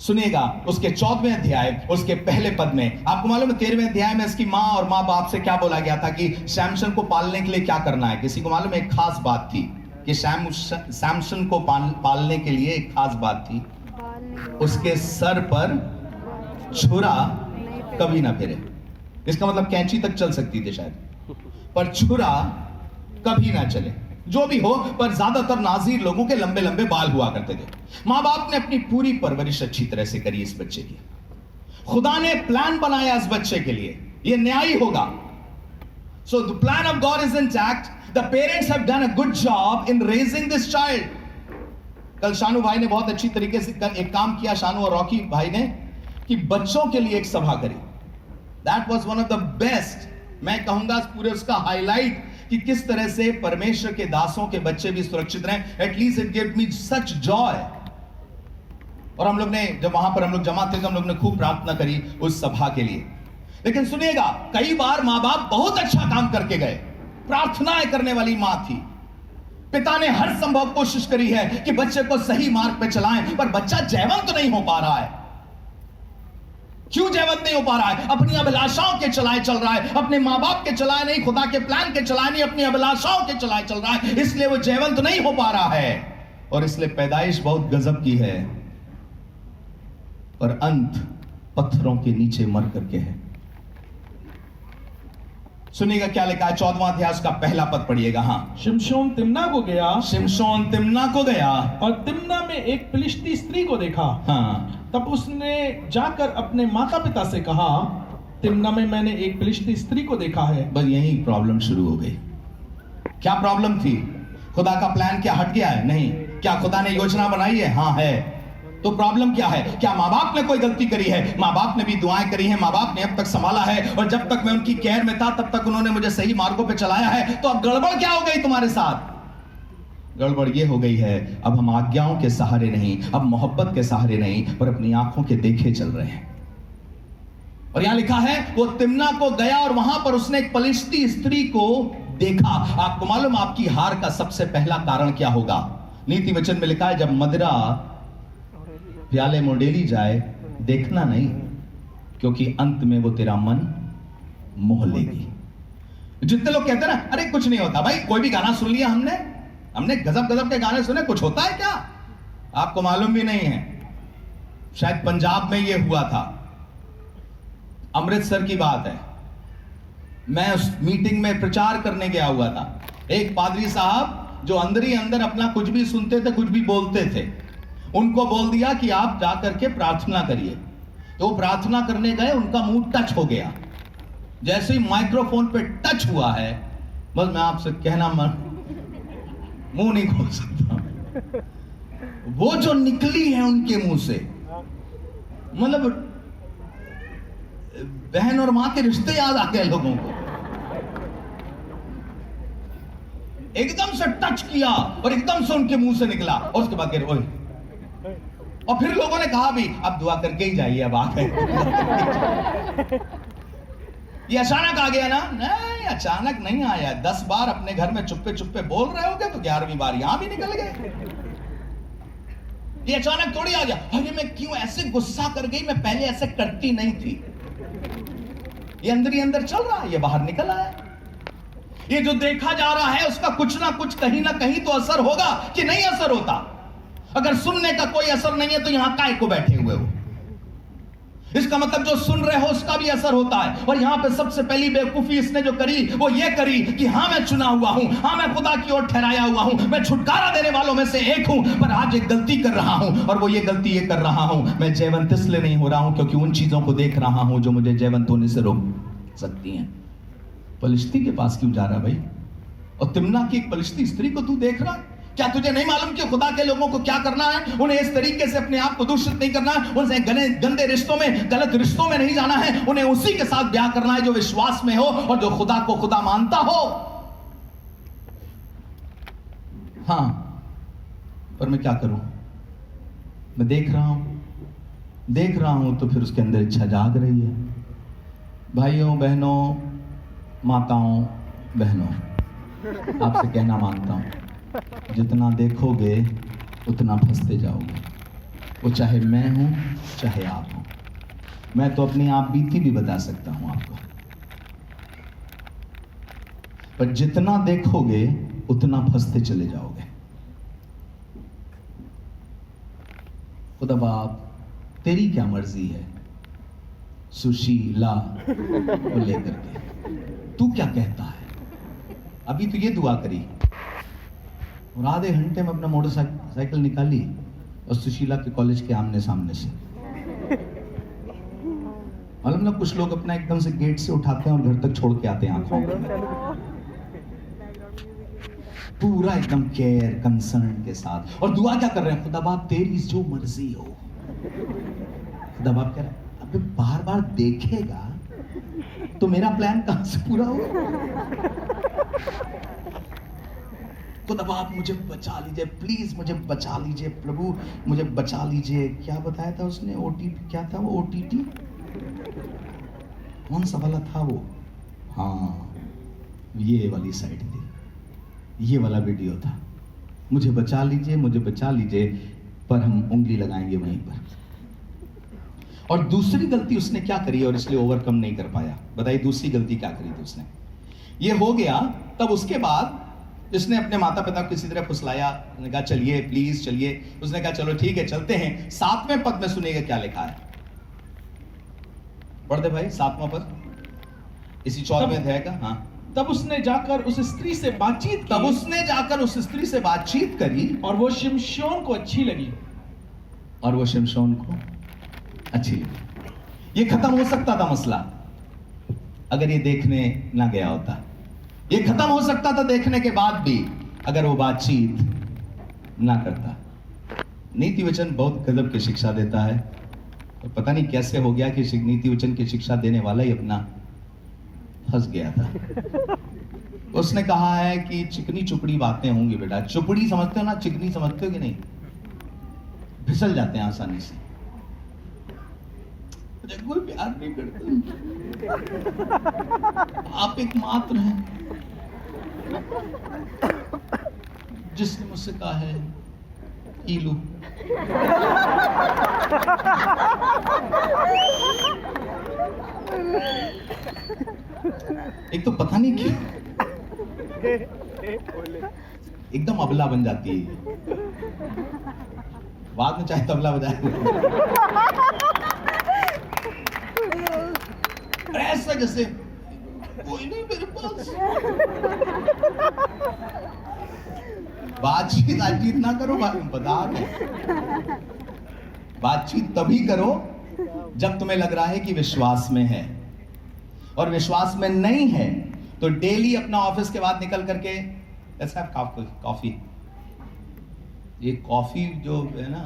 सुनिएगा उसके 14वें अध्याय उसके पहले पद में। आपको मालूम है 13वें अध्याय में इसकी मां और मां बाप से क्या बोला गया था कि सैमसन को पालने के लिए क्या करना है? किसी को मालूम है? एक खास बात थी कि सैमसन को पालने के लिए एक खास बात थी, उसके सर पर छुरा कभी ना फिरे। इसका मतलब कैंची तक चल सकती थी शायद, पर छुरा कभी ना चले। जो भी हो, पर ज्यादातर नाज़ीर लोगों के लंबे लंबे बाल हुआ करते थे। मां बाप ने अपनी पूरी परवरिश अच्छी तरह से करी इस बच्चे की। खुदा ने प्लान बनाया इस बच्चे के लिए, यह न्यायी होगा। So the plan of God is intact. The parents have done a good job in raising this child. कल शानू भाई ने बहुत अच्छी तरीके से एक काम किया, शानू और रॉकी भाई ने, कि बच्चों के लिए एक सभा करी। That was one of the best, मैं कहूंगा पूरे उसका हाईलाइट, कि किस तरह से परमेश्वर के दासों के बच्चे भी सुरक्षित रहें। At least it give me such Joy. और हम लोग ने जब वहां पर हम लोग जमा थे तो हम लोग ने खूब प्रार्थना करी उस सभा के लिए। लेकिन सुनिएगा, कई बार मां बाप बहुत अच्छा काम करके गए, प्रार्थनाएं करने वाली मां थी, पिता ने हर संभव कोशिश करी है कि बच्चे को सही मार्ग पे चलाएं, पर बच्चा जयवंत तो नहीं हो पा रहा है। क्यों जयवंत नहीं हो पा रहा है? अपनी अभिलाषाओं के चलाए चल रहा है, अपने मां बाप के चलाए नहीं, खुदा के प्लान के चलाए नहीं, अपनी अभिलाषाओं के चलाए चल रहा है, इसलिए वो जयवंत नहीं हो पा रहा है। और इसलिए पैदाइश बहुत गजब की है, पर अंत पत्थरों के नीचे मर करके है। सुनिएगा क्या लिखा है 14वां अध्याय का पहला पद पढ़िएगा। हाँ, शिमशोन तिम्ना को गया, शिमशोन तिम्ना को गया और तिम्ना में एक फिलिस्ती स्त्री को देखा। हाँ, तब उसने जाकर अपने माता पिता से कहा, तिम्ना में मैंने एक फिलिस्ती स्त्री को देखा है। बस यही प्रॉब्लम शुरू हो गई। क्या प्रॉब्लम थी? खुदा का प्लान क्या हट गया है? नहीं। क्या खुदा ने योजना बनाई है? हाँ है। तो प्रॉब्लम क्या है? क्या माँ बाप ने कोई गलती करी है? माँ बाप ने भी दुआएं करी हैं, माँ बाप ने अब तक संभाला है, और जब तक मैं उनकी केयर में था तब तक उन्होंने मुझे सही मार्गों पे चलाया है। तो अब गड़बड़ क्या हो गई तुम्हारे साथ? गड़बड़ ये हो गई है, अब हम आज्ञाओं के सहारे नहीं, अब मोहब्बत के सहारे नहीं, पर अपनी आंखों के देखे चल रहे हैं। और यहां लिखा है वो तिम्ना को गया और वहां पर उसने एक पलिश्ती स्त्री को देखा। आपको मालूम आपकी हार का सबसे पहला कारण क्या होगा? नीति वचन में लिखा है जब मदिरा प्याले मोडेली जाए, देखना नहीं, क्योंकि अंत में वो तेरा मन मोह लेगी। जितने लोग कहते हैं ना अरे कुछ नहीं होता, भाई कोई भी गाना सुन लिया हमने गजब गजब के गाने सुने, कुछ होता है क्या? आपको मालूम भी नहीं है। शायद पंजाब में यह हुआ था, अमृतसर की बात है। मैं उस मीटिंग में प्रचार करने गया हुआ था। एक पादरी साहब जो अंदर ही अंदर अपना कुछ भी सुनते थे, कुछ भी बोलते थे, उनको बोल दिया कि आप जाकर के प्रार्थना करिए। तो वो प्रार्थना करने गए, उनका मुंह टच हो गया। जैसे ही माइक्रोफोन पे टच हुआ है, बस मैं आपसे कहना मुंह नहीं खोल सकता। वो जो निकली है उनके मुंह से, मतलब बहन और मां के रिश्ते याद आ गए लोगों को। एकदम से टच किया और एकदम से उनके मुंह से निकला, और उसके बाद कह रहे ओए। और फिर लोगों ने कहा भी अब दुआ करके ही जाइए, अब आ गए। ये अचानक आ गया ना? नहीं, अचानक नहीं आया। 10 बार अपने घर में चुप्पे चुप्पे बोल रहे होगे तो 11वीं बार यहां भी निकल गए। ये अचानक थोड़ी आ गया, अरे मैं क्यों ऐसे गुस्सा कर गई, मैं पहले ऐसे करती नहीं थी। ये अंदर ही अंदर चल रहा है, ये बाहर निकल आया। ये जो देखा जा रहा है उसका कुछ ना कुछ कहीं ना कहीं तो असर होगा कि नहीं असर होता। अगर सुनने का कोई असर नहीं है तो यहां काय को बैठे हुए हो? इसका मतलब जो सुन रहे हो उसका भी असर होता है। और यहां पे सबसे पहली बेवकूफी इसने जो करी वो ये करी कि हाँ मैं चुना हुआ हूं, हाँ मैं खुदा की ओर ठहराया हुआ हूं, मैं छुटकारा देने वालों में से एक हूं, पर आज एक गलती कर रहा हूं। और वो ये गलती ये कर रहा हूं, मैं जयवंत इसलिए नहीं हो रहा हूं क्योंकि उन चीजों को देख रहा हूं जो मुझे जयवंत होने से रोक सकती हैं। पलिश्ती के पास क्यों जा रहा भाई? और तिम्ना की एक पलिश्ती स्त्री को तू देख रहा? क्या तुझे नहीं मालूम कि खुदा के लोगों को क्या करना है? उन्हें इस तरीके से अपने आप को दूषित नहीं करना है, उनसे गंदे रिश्तों में, गलत रिश्तों में नहीं जाना है। उन्हें उसी के साथ ब्याह करना है जो विश्वास में हो और जो खुदा को खुदा मानता हो। हां, पर मैं क्या करूं? मैं देख रहा हूं तो फिर उसके अंदर इच्छा जाग रही है। भाइयों बहनों, माताओं बहनों, आपसे कहना मांगता हूं, जितना देखोगे उतना फंसते जाओगे। वो चाहे मैं हूं चाहे आप हो। मैं तो अपनी आप बीती भी बता सकता हूं आपको, पर जितना देखोगे उतना फंसते चले जाओगे। खुदा बाप तेरी क्या मर्जी है सुशीला को लेकर के? तू क्या कहता है? अभी तो ये दुआ करी और आधे घंटे में अपना मोटरसाइकिल निकाली और सुशीला के कॉलेज के आमने सामने से। मालूम ना, कुछ लोग अपना एकदम से गेट से उठाते हैं और घर तक छोड़ के आते हैं आंखों में, पूरा एकदम केयर कंसर्न के साथ। और दुआ क्या कर रहे हैं? खुदा बाप तेरी जो मर्जी हो। खुदा बाप कह रहे हैं अबे बार बार देखेगा तो मेरा प्लान कहां से पूरा होगा? खुदा बाप मुझे बचा लीजिए, प्लीज मुझे बचा लीजिए प्रभु, मुझे बचा लीजिए। क्या बताया था उसने? ओटीपी क्या था वो? ओटीटी कौन सा वाला था वो? हाँ, ये वाली साइड थी, ये वाला वीडियो था। मुझे बचा लीजिए, मुझे बचा लीजिए, पर हम उंगली लगाएंगे वहीं पर। और दूसरी गलती उसने क्या करी और इसलिए ओवरकम नहीं कर पाया? बताइए दूसरी गलती क्या करी थी उसने? ये हो गया तब उसके बाद इसने अपने माता पिता को किसी तरह फुसलाया। उसने कहा चलिए प्लीज चलिए। उसने कहा चलो ठीक है चलते हैं। 7वें पद में सुनिएगा क्या लिखा है, पढ़ दे भाई 7वां पद इसी 14वें अध्याय का। हाँ, तब उसने जाकर उस स्त्री से बातचीत की, तब उसने जाकर उस स्त्री से बातचीत करी और वो शिमशोन को अच्छी लगी। और वो शिमशोन को अच्छी लगी। ये खत्म हो सकता था मसला अगर ये देखने ना गया होता। ये खत्म हो सकता था देखने के बाद भी अगर वो बातचीत ना करता। नीति वचन बहुत गजब की शिक्षा देता है और पता नहीं कैसे हो गया कि नीति वचन की शिक्षा देने वाला ही अपना फंस गया था। उसने कहा है कि चिकनी चुपड़ी बातें होंगी बेटा। चुपड़ी समझते हो ना, चिकनी समझते हो कि नहीं? फिसल जाते हैं आसानी से। मुझे कोई प्यार नहीं करता, आप एकमात्र हैं जिसने मुझसे कहा है पी लो। एक तो पता नहीं क्यों एकदम अबला बन जाती है, बाद में चाहे तबला बजाए। ऐसा जैसे कोई नहीं मेरे पास। बातचीत ना करो, बता दो। बातचीत तभी करो जब तुम्हें लग रहा है कि विश्वास में है, और विश्वास में नहीं है तो डेली अपना ऑफिस के बाद निकल करके लेट्स हैव कॉफी। ये कॉफी जो है ना,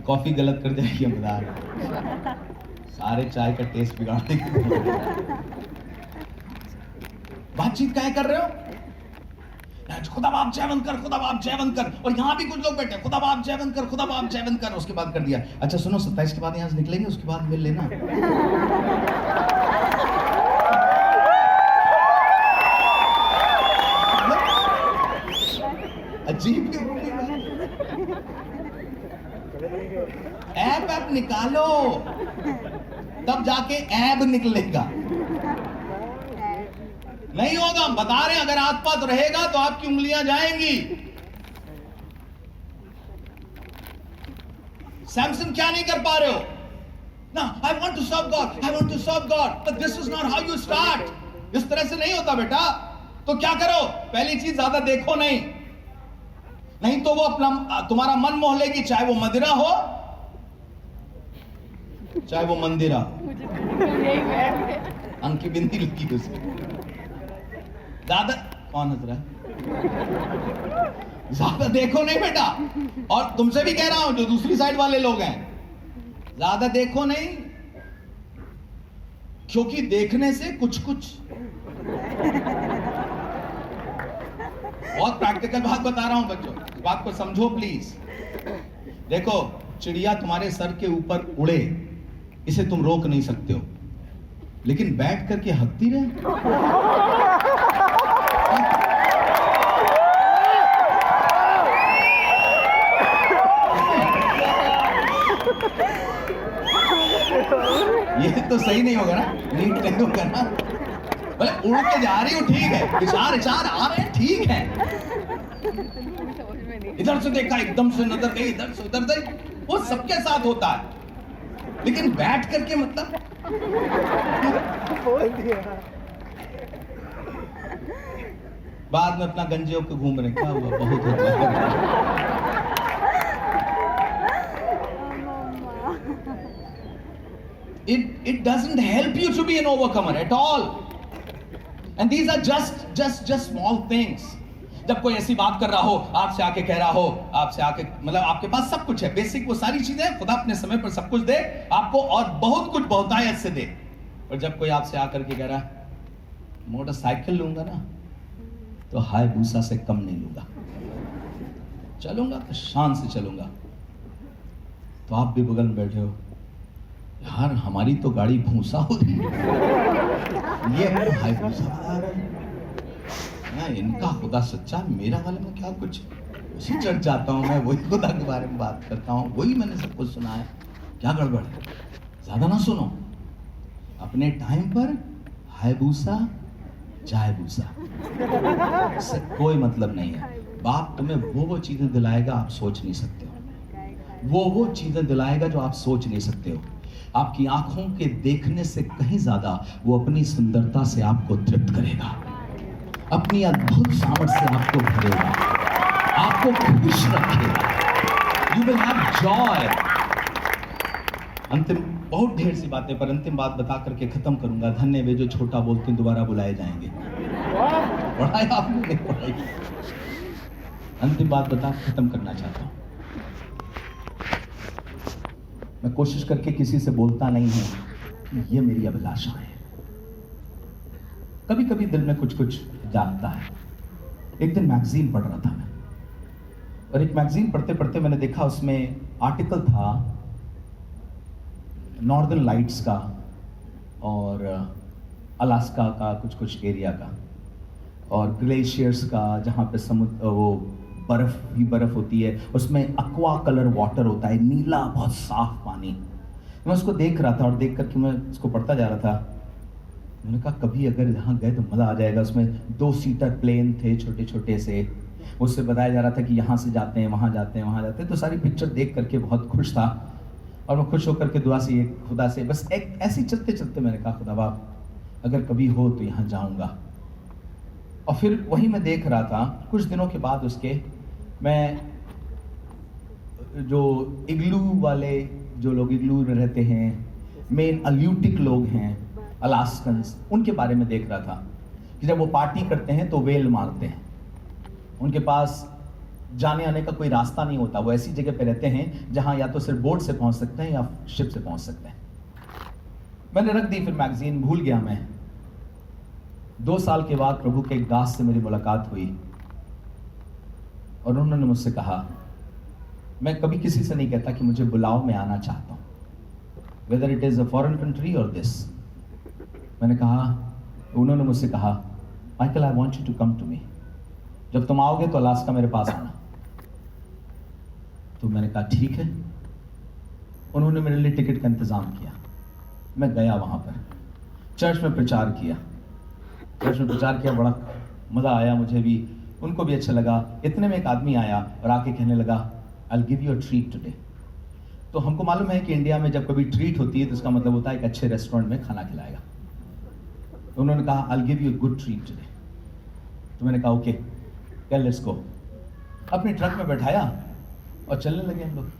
कॉफी गलत कर जाएगी, हम बता रहे, सारे चाय का टेस्ट बिगाड़ देगी। बातचीत क्या कर रहे हो? खुदा बाप जयवंत कर, खुदा बाप जयवंत कर। और यहां भी कुछ लोग बैठे, खुदा बाप जयवंत कर, खुदा बाप जयवंत कर। उसके बाद कर दिया, अच्छा सुनो 27 के बाद यहां से निकलेंगे, उसके बाद मिल लेना। अजीब ऐप निकालो, तब जाके ऐब निकलेगा। नहीं होगा, हम बता रहे हैं, अगर हाथ पात रहेगा तो आपकी उंगलियां जाएंगी। सैमसन क्या नहीं कर पा रहे हो ना? I want to serve God, I want to serve God, but this is not how you start. इस तरह से नहीं होता बेटा। तो क्या करो? पहली चीज, ज्यादा देखो नहीं तो वो अपना तुम्हारा मन मोह लेगी, चाहे वो मदिरा हो चाहे वो मंदिरा। अंक की बिंदी लिखी उसमें। ज्यादा कौन हंस रहा है? ज्यादा देखो नहीं बेटा। और तुमसे भी कह रहा हूं जो दूसरी साइड वाले लोग हैं, ज्यादा देखो नहीं, क्योंकि देखने से कुछ बहुत प्रैक्टिकल बात बता रहा हूं बच्चों, इस बात को समझो प्लीज। देखो, चिड़िया तुम्हारे सर के ऊपर उड़े, इसे तुम रोक नहीं सकते हो, लेकिन बैठ करके हंसती रहे। ये तो सही नहीं होगा ना, नीट नहीं होगा ना। बोले उड़ के जा रही हो, ठीक है, विचार आ रहे हैं, ठीक है। इधर से देखा, एकदम से नजर गई, इधर से उधर गई, वो सबके साथ होता है, लेकिन बैठ करके मतलब बाद में अपना गंजे होकर घूम रहे, क्या हुआ, बहुत होता It doesn't help you to be an overcomer at all. And these are just small things. जब कोई ऐसी बात कर रहा हो, आपसे आके कह रहा हो, आपसे आके मतलब आपके पास सब कुछ है, बेसिक वो सारी चीजें खुदा अपने समय पर सब कुछ दे आपको, और बहुत कुछ बहुतायत से दे। और जब कोई आपसे आकर के कह रहा है मोटरसाइकिल लूंगा ना तो हायबूसा से कम नहीं लूंगा, चलूंगा तो शान से चलूंगा, तो आप भी बगल में बैठे हो, यार हमारी तो गाड़ी भूसा हो रही है, ये हायबूसा, इनका खुदा सच्चा, मेरा वाले में क्या कुछ, उसी चढ़ जाता हूँ मैं, वही खुदा के बारे में बात करता हूँ, वही मैंने सब कुछ सुना है, क्या गड़बड़ है? ज्यादा ना सुनो, अपने टाइम पर हायबूसा जायबूसा, इससे कोई मतलब नहीं है। बाप तुम्हें वो चीजें दिलाएगा आप सोच नहीं सकते हो, वो चीजें दिलाएगा जो आप सोच नहीं सकते हो। आपकी आंखों के देखने से कहीं ज्यादा वो अपनी सुंदरता से आपको तृप्त करेगा, अपनी अद्भुत सामर्थ्य से आपको भरेगा, आपको खुश रखेगा। You will have Joy. अंतिम, बहुत ढेर सी बातें, पर अंतिम बात बता करके खत्म करूंगा। धन्य वे जो छोटा बोलते हैं दोबारा बुलाए जाएंगे। पढ़ाई आपने नहीं पढ़ाई। अंतिम बात बता खत्म करना चाहता हूं। मैं कोशिश करके किसी से बोलता नहीं हूं, ये मेरी अभिलाषा है। कभी कभी दिल में कुछ जागता है। एक दिन मैगजीन पढ़ रहा था मैं, और एक मैगजीन पढ़ते पढ़ते मैंने देखा उसमें आर्टिकल था नॉर्दर्न लाइट्स का और अलास्का का कुछ एरिया का, और ग्लेशियर्स का, जहाँ पे समुद्र वो बर्फ ही बर्फ होती है, उसमें एक्वा कलर वाटर होता है, नीला बहुत साफ पानी। मैं उसको देख रहा था और देख करके मैं उसको पढ़ता जा रहा था। मैंने कहा कभी अगर यहाँ गए तो मज़ा आ जाएगा। उसमें 2 सीटर प्लेन थे छोटे छोटे से, उससे बताया जा रहा था कि यहाँ से जाते हैं, वहाँ जाते हैं, वहाँ जाते हैं। तो सारी पिक्चर देख करके बहुत खुश था और मैं खुश होकर के दुआ से खुदा से बस एक ऐसे चलते चलते मैंने कहा खुदा बाप अगर कभी हो तो यहाँ जाऊँगा। और फिर वही मैं देख रहा था। कुछ दिनों के बाद उसके मैं जो इग्लू वाले, जो लोग इग्लू में रहते हैं, मेन अल्यूटिक लोग हैं, अलास्कन्स, उनके बारे में देख रहा था कि जब वो पार्टी करते हैं तो वेल मारते हैं। उनके पास जाने आने का कोई रास्ता नहीं होता। वो ऐसी जगह पे रहते हैं जहां या तो सिर्फ बोट से पहुंच सकते हैं या शिप से पहुंच सकते हैं। मैंने रख दी फिर मैगजीन, भूल गया मैं। 2 साल के बाद प्रभु के एक दास से मेरी मुलाकात हुई और उन्होंने मुझसे कहा, मैं कभी किसी से नहीं कहता कि मुझे बुलाओ, मैं आना चाहता हूं, whether it is a foreign country or this. मैंने कहा, उन्होंने मुझसे कहा, Michael I want you to come to me, जब तुम आओगे तो अलास्का मेरे पास आना। तो मैंने कहा ठीक है। उन्होंने मेरे लिए टिकट का इंतजाम किया। मैं गया वहां पर, चर्च में प्रचार किया। बड़ा मजा आया मुझे भी, उनको भी अच्छा लगा। इतने में एक आदमी आया और आके कहने लगा, I will give you a treat today. तो हमको मालूम है कि इंडिया में जब कभी ट्रीट होती है तो उसका मतलब होता है एक अच्छे रेस्टोरेंट में खाना खिलाएगा। उन्होंने कहा, I will give you a good treat today. तो मैंने कहा ओके, चल लेट्स गो। अपने ट्रक में बैठाया और चलने लगे हम लोग।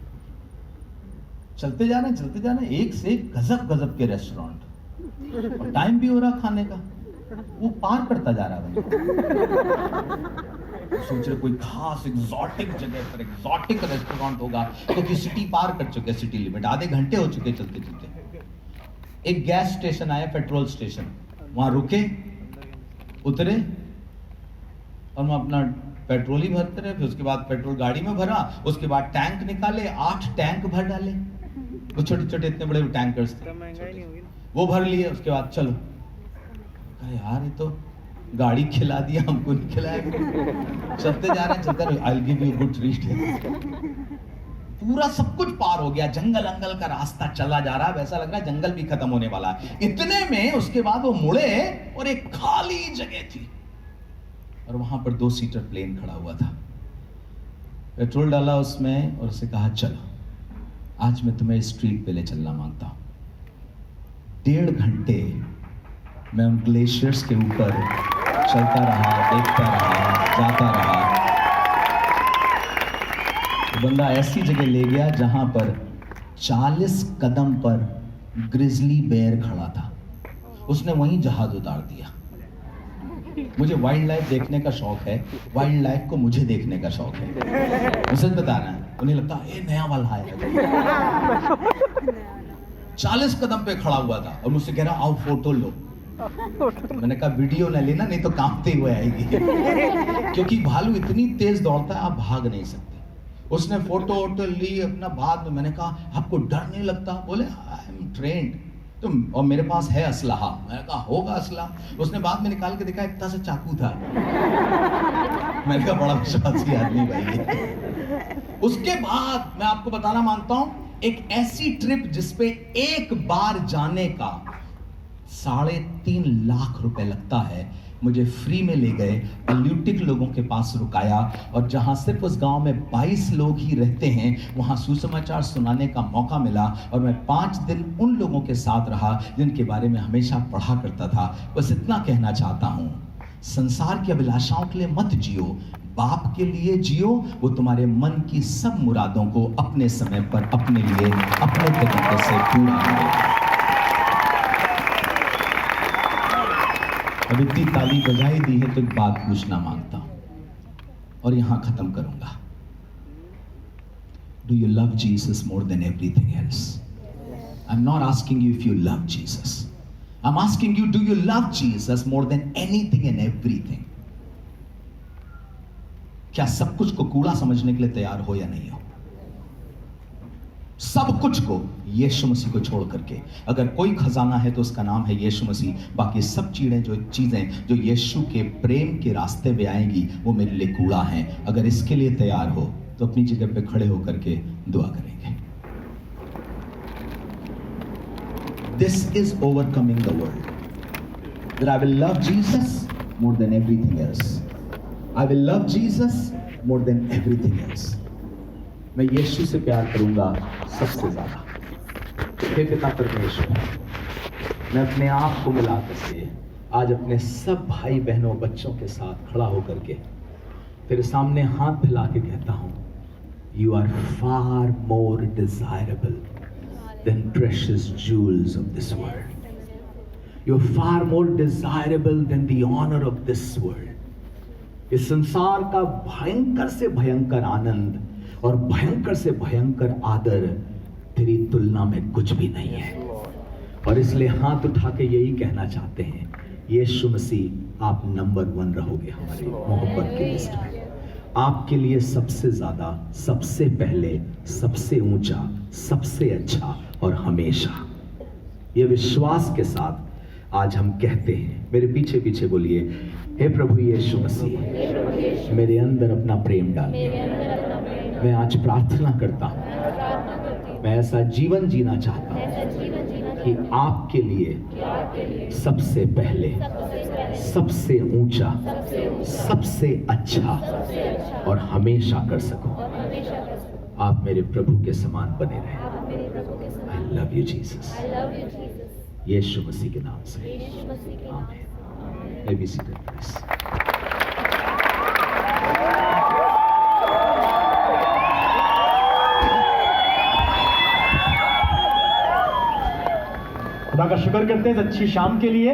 चलते जा रहे हैं, एक से एक गजब गजब के रेस्टोरेंट, और टाइम भी हो रहा खाने का। वो पार करता जा रहा है। सोच रहे कोई खास एग्जॉटिक जगह पर एग्जॉटिक रेस्टोरेंट होगा, क्योंकि सिटी पार कर चुके, सिटी लिमिट, आधे घंटे हो चुके चलते चलते। एक गैस स्टेशन आया, पेट्रोल स्टेशन, वहां रुके, उतरे और मैं अपना पेट्रोल ही भरते रहे। फिर उसके बाद पेट्रोल गाड़ी में भरा, उसके बाद टैंक निकाले, 8 टैंक भर डाले। वो छोटे छोटे इतने बड़े टैंकर्स थे, वो भर लिए। उसके बाद चलो, यार ये तो गाड़ी खिला दिया, हमको नहीं खिलाया। चलते जा रहे हैं, I will give you good treat. पूरा सब कुछ पार हो गया, जंगल अंगल का रास्ता चला जा रहा है, वैसा लग रहा है जंगल भी खत्म होने वाला है। इतने में उसके बाद वो मुड़े और एक खाली जगह थी और वहां पर 2 सीटर प्लेन खड़ा हुआ था। पेट्रोल डाला उसमें और उसे कहा, चलो आज मैं तुम्हें स्ट्रीट पे ले चलना मांगता हूं। 1.5 घंटे मैं उन ग्लेशियर्स के ऊपर चलता रहा, देखता रहा, जाता रहा। तो बंदा ऐसी जगह ले गया जहां पर 40 कदम पर ग्रिजली बेयर खड़ा था। उसने वहीं जहाज उतार दिया। मुझे वाइल्ड लाइफ देखने का शौक है, वाइल्ड लाइफ को मुझे देखने का शौक है। मुझे बता रहा है, उन्हें लगता है नया वाला है। 40 कदम पे खड़ा हुआ था और मुझसे कह रहा, आओ फोटो लो। मैंने कहा वीडियो ना लेना, नहीं तो कांपते हुए आएगी, क्योंकि भालू इतनी तेज दौड़ता है, आप भाग नहीं सकते। उसने फोटो वोटो ली अपना। बाद में मैंने कहा, आपको डर नहीं लगता? बोले, आई एम ट्रेन्ड, तुम, और मेरे पास है असलहा। मैंने कहा, होगा असलहा। उसने बाद में निकाल के देखा, इतना सा चाकू था। मैंने कहा, बड़ा विश्वासी आदमी भाई। उसके बाद मैं आपको बताना मानता हूं, एक ऐसी ट्रिप जिसपे एक बार जाने का 3.5 लाख रुपए लगता है, मुझे फ्री में ले गए, अल्यूटिक लोगों के पास रुकाया, और जहां सिर्फ उस गांव में 22 लोग ही रहते हैं, वहां सुसमाचार सुनाने का मौका मिला। और मैं 5 दिन उन लोगों के साथ रहा जिनके बारे में हमेशा पढ़ा करता था। बस इतना कहना चाहता हूं, संसार की अभिलाषाओं के लिए मत जियो, बाप के लिए जियो। वो तुम्हारे मन की सब मुरादों को अपने समय पर अपने लिए अपने तरीके से पूरा करेगा। अब इतनी ताली बजाई दी है तो एक बात पूछना मांगता हूं और यहां खत्म करूंगा। Do you love Jesus more than everything else? I am not asking you if you love Jesus, I am asking you, do you love Jesus more than anything and everything? क्या सब कुछ को कूड़ा समझने के लिए तैयार हो या नहीं हो? सब कुछ को यीशु मसीह को छोड़ करके। अगर कोई खजाना है तो उसका नाम है यीशु मसीह। बाकी सब चीज़ें जो यीशु के प्रेम के रास्ते पे आएंगी वो मेरे लिए कूड़ा हैं। अगर इसके लिए तैयार हो तो अपनी जगह पे खड़े होकर के दुआ करेंगे। This is overcoming the world. That I will love Jesus more than everything else. I will love Jesus more than everything else. मैं यीशु से प्यार करूंगा सबसे ज्यादा। हे पिता परमेश्वर, मैं अपने आप को मिला करके आज अपने सब भाई बहनों बच्चों के साथ खड़ा होकर के तेरे सामने हाथ फैला के कहता हूं, You are far more desirable than precious jewels of this world. You're far more desirable than the honor of this world. इस संसार का भयंकर से भयंकर आनंद और भयंकर से भयंकर आदर तेरी तुलना में कुछ भी नहीं है। और इसलिए हाथ उठा के यही कहना चाहते हैं, यीशु मसीह आप नंबर 1 रहोगे हमारी मोहब्बत की लिस्ट में। आपके लिए सबसे ज्यादा, सबसे पहले, सबसे ऊंचा, सबसे अच्छा और हमेशा। ये विश्वास के साथ आज हम कहते हैं, मेरे पीछे पीछे बोलिए, हे प्रभु यीशु मसीह, मेरे अंदर अपना प्रेम डालिए। मैं आज प्रार्थना करता हूँ, मैं ऐसा जीवन जीना चाहता हूँ कि आपके लिए सबसे पहले, सबसे ऊंचा, सबसे अच्छा और हमेशा कर सकूं। आप मेरे प्रभु के समान बने रहें। I love you Jesus. Yeshu Masih के नाम से आमीन। May be seated, please. खुदा का शुक्र करते हैं इस अच्छी शाम के लिए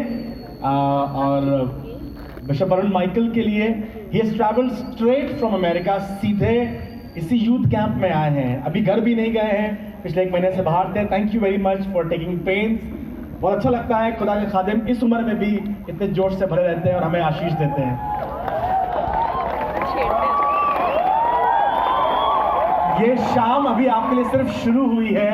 और बिशप अरुण माइकल के लिए। He has travelled straight from America, सीधे इसी यूथ कैंप में आए हैं। अभी घर भी नहीं गए हैं, पिछले 1 महीने से बाहर थे। Thank you very much for taking pains. बहुत अच्छा लगता है खुदा के खादिम इस उम्र में भी इतने जोश से भरे रहते हैं और हमें आशीष देते हैं। ये शाम अभी आपके लिए सिर्फ शुरू हुई है।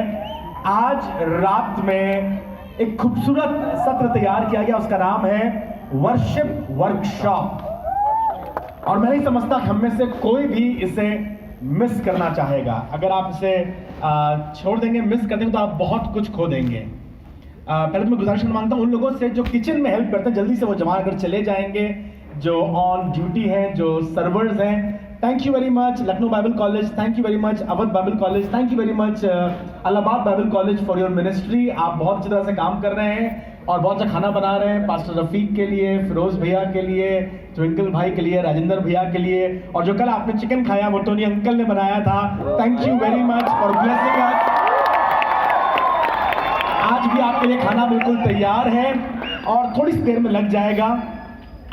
आज रात में एक खूबसूरत सत्र तैयार किया गया, उसका नाम है वर्शिप वर्कशॉप। और मैं नहीं समझता कि हम में से कोई भी इसे मिस करना चाहेगा। अगर आप इसे छोड़ देंगे, मिस कर देंगे तो आप बहुत कुछ खो देंगे। पहले तो मैं गुजारिश मांगता हूं उन लोगों से जो किचन में हेल्प करते हैं, जल्दी से वो जमा कर चले जाएंगे। जो ऑन ड्यूटी हैं, जो सर्वर्स हैं, thank you very much Lucknow Bible college, thank you very much Awadh Bible college, thank you very much Allahabad Bible college for your ministry. आप बहुत अच्छी तरह से काम कर रहे हैं और बहुत अच्छा खाना बना रहे हैं। पास्टर रफीक के लिए, फिरोज भैया के लिए, ट्विंकल भाई के लिए, राजेंद्र भैया के लिए, और जो कल आपने चिकन खाया वो टोनी अंकल ने बनाया था। Thank you very much for blessing अस। आज भी आपके लिए खाना बिल्कुल तैयार है और थोड़ी सी देर में लग जाएगा।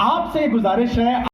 आपसे गुजारिश है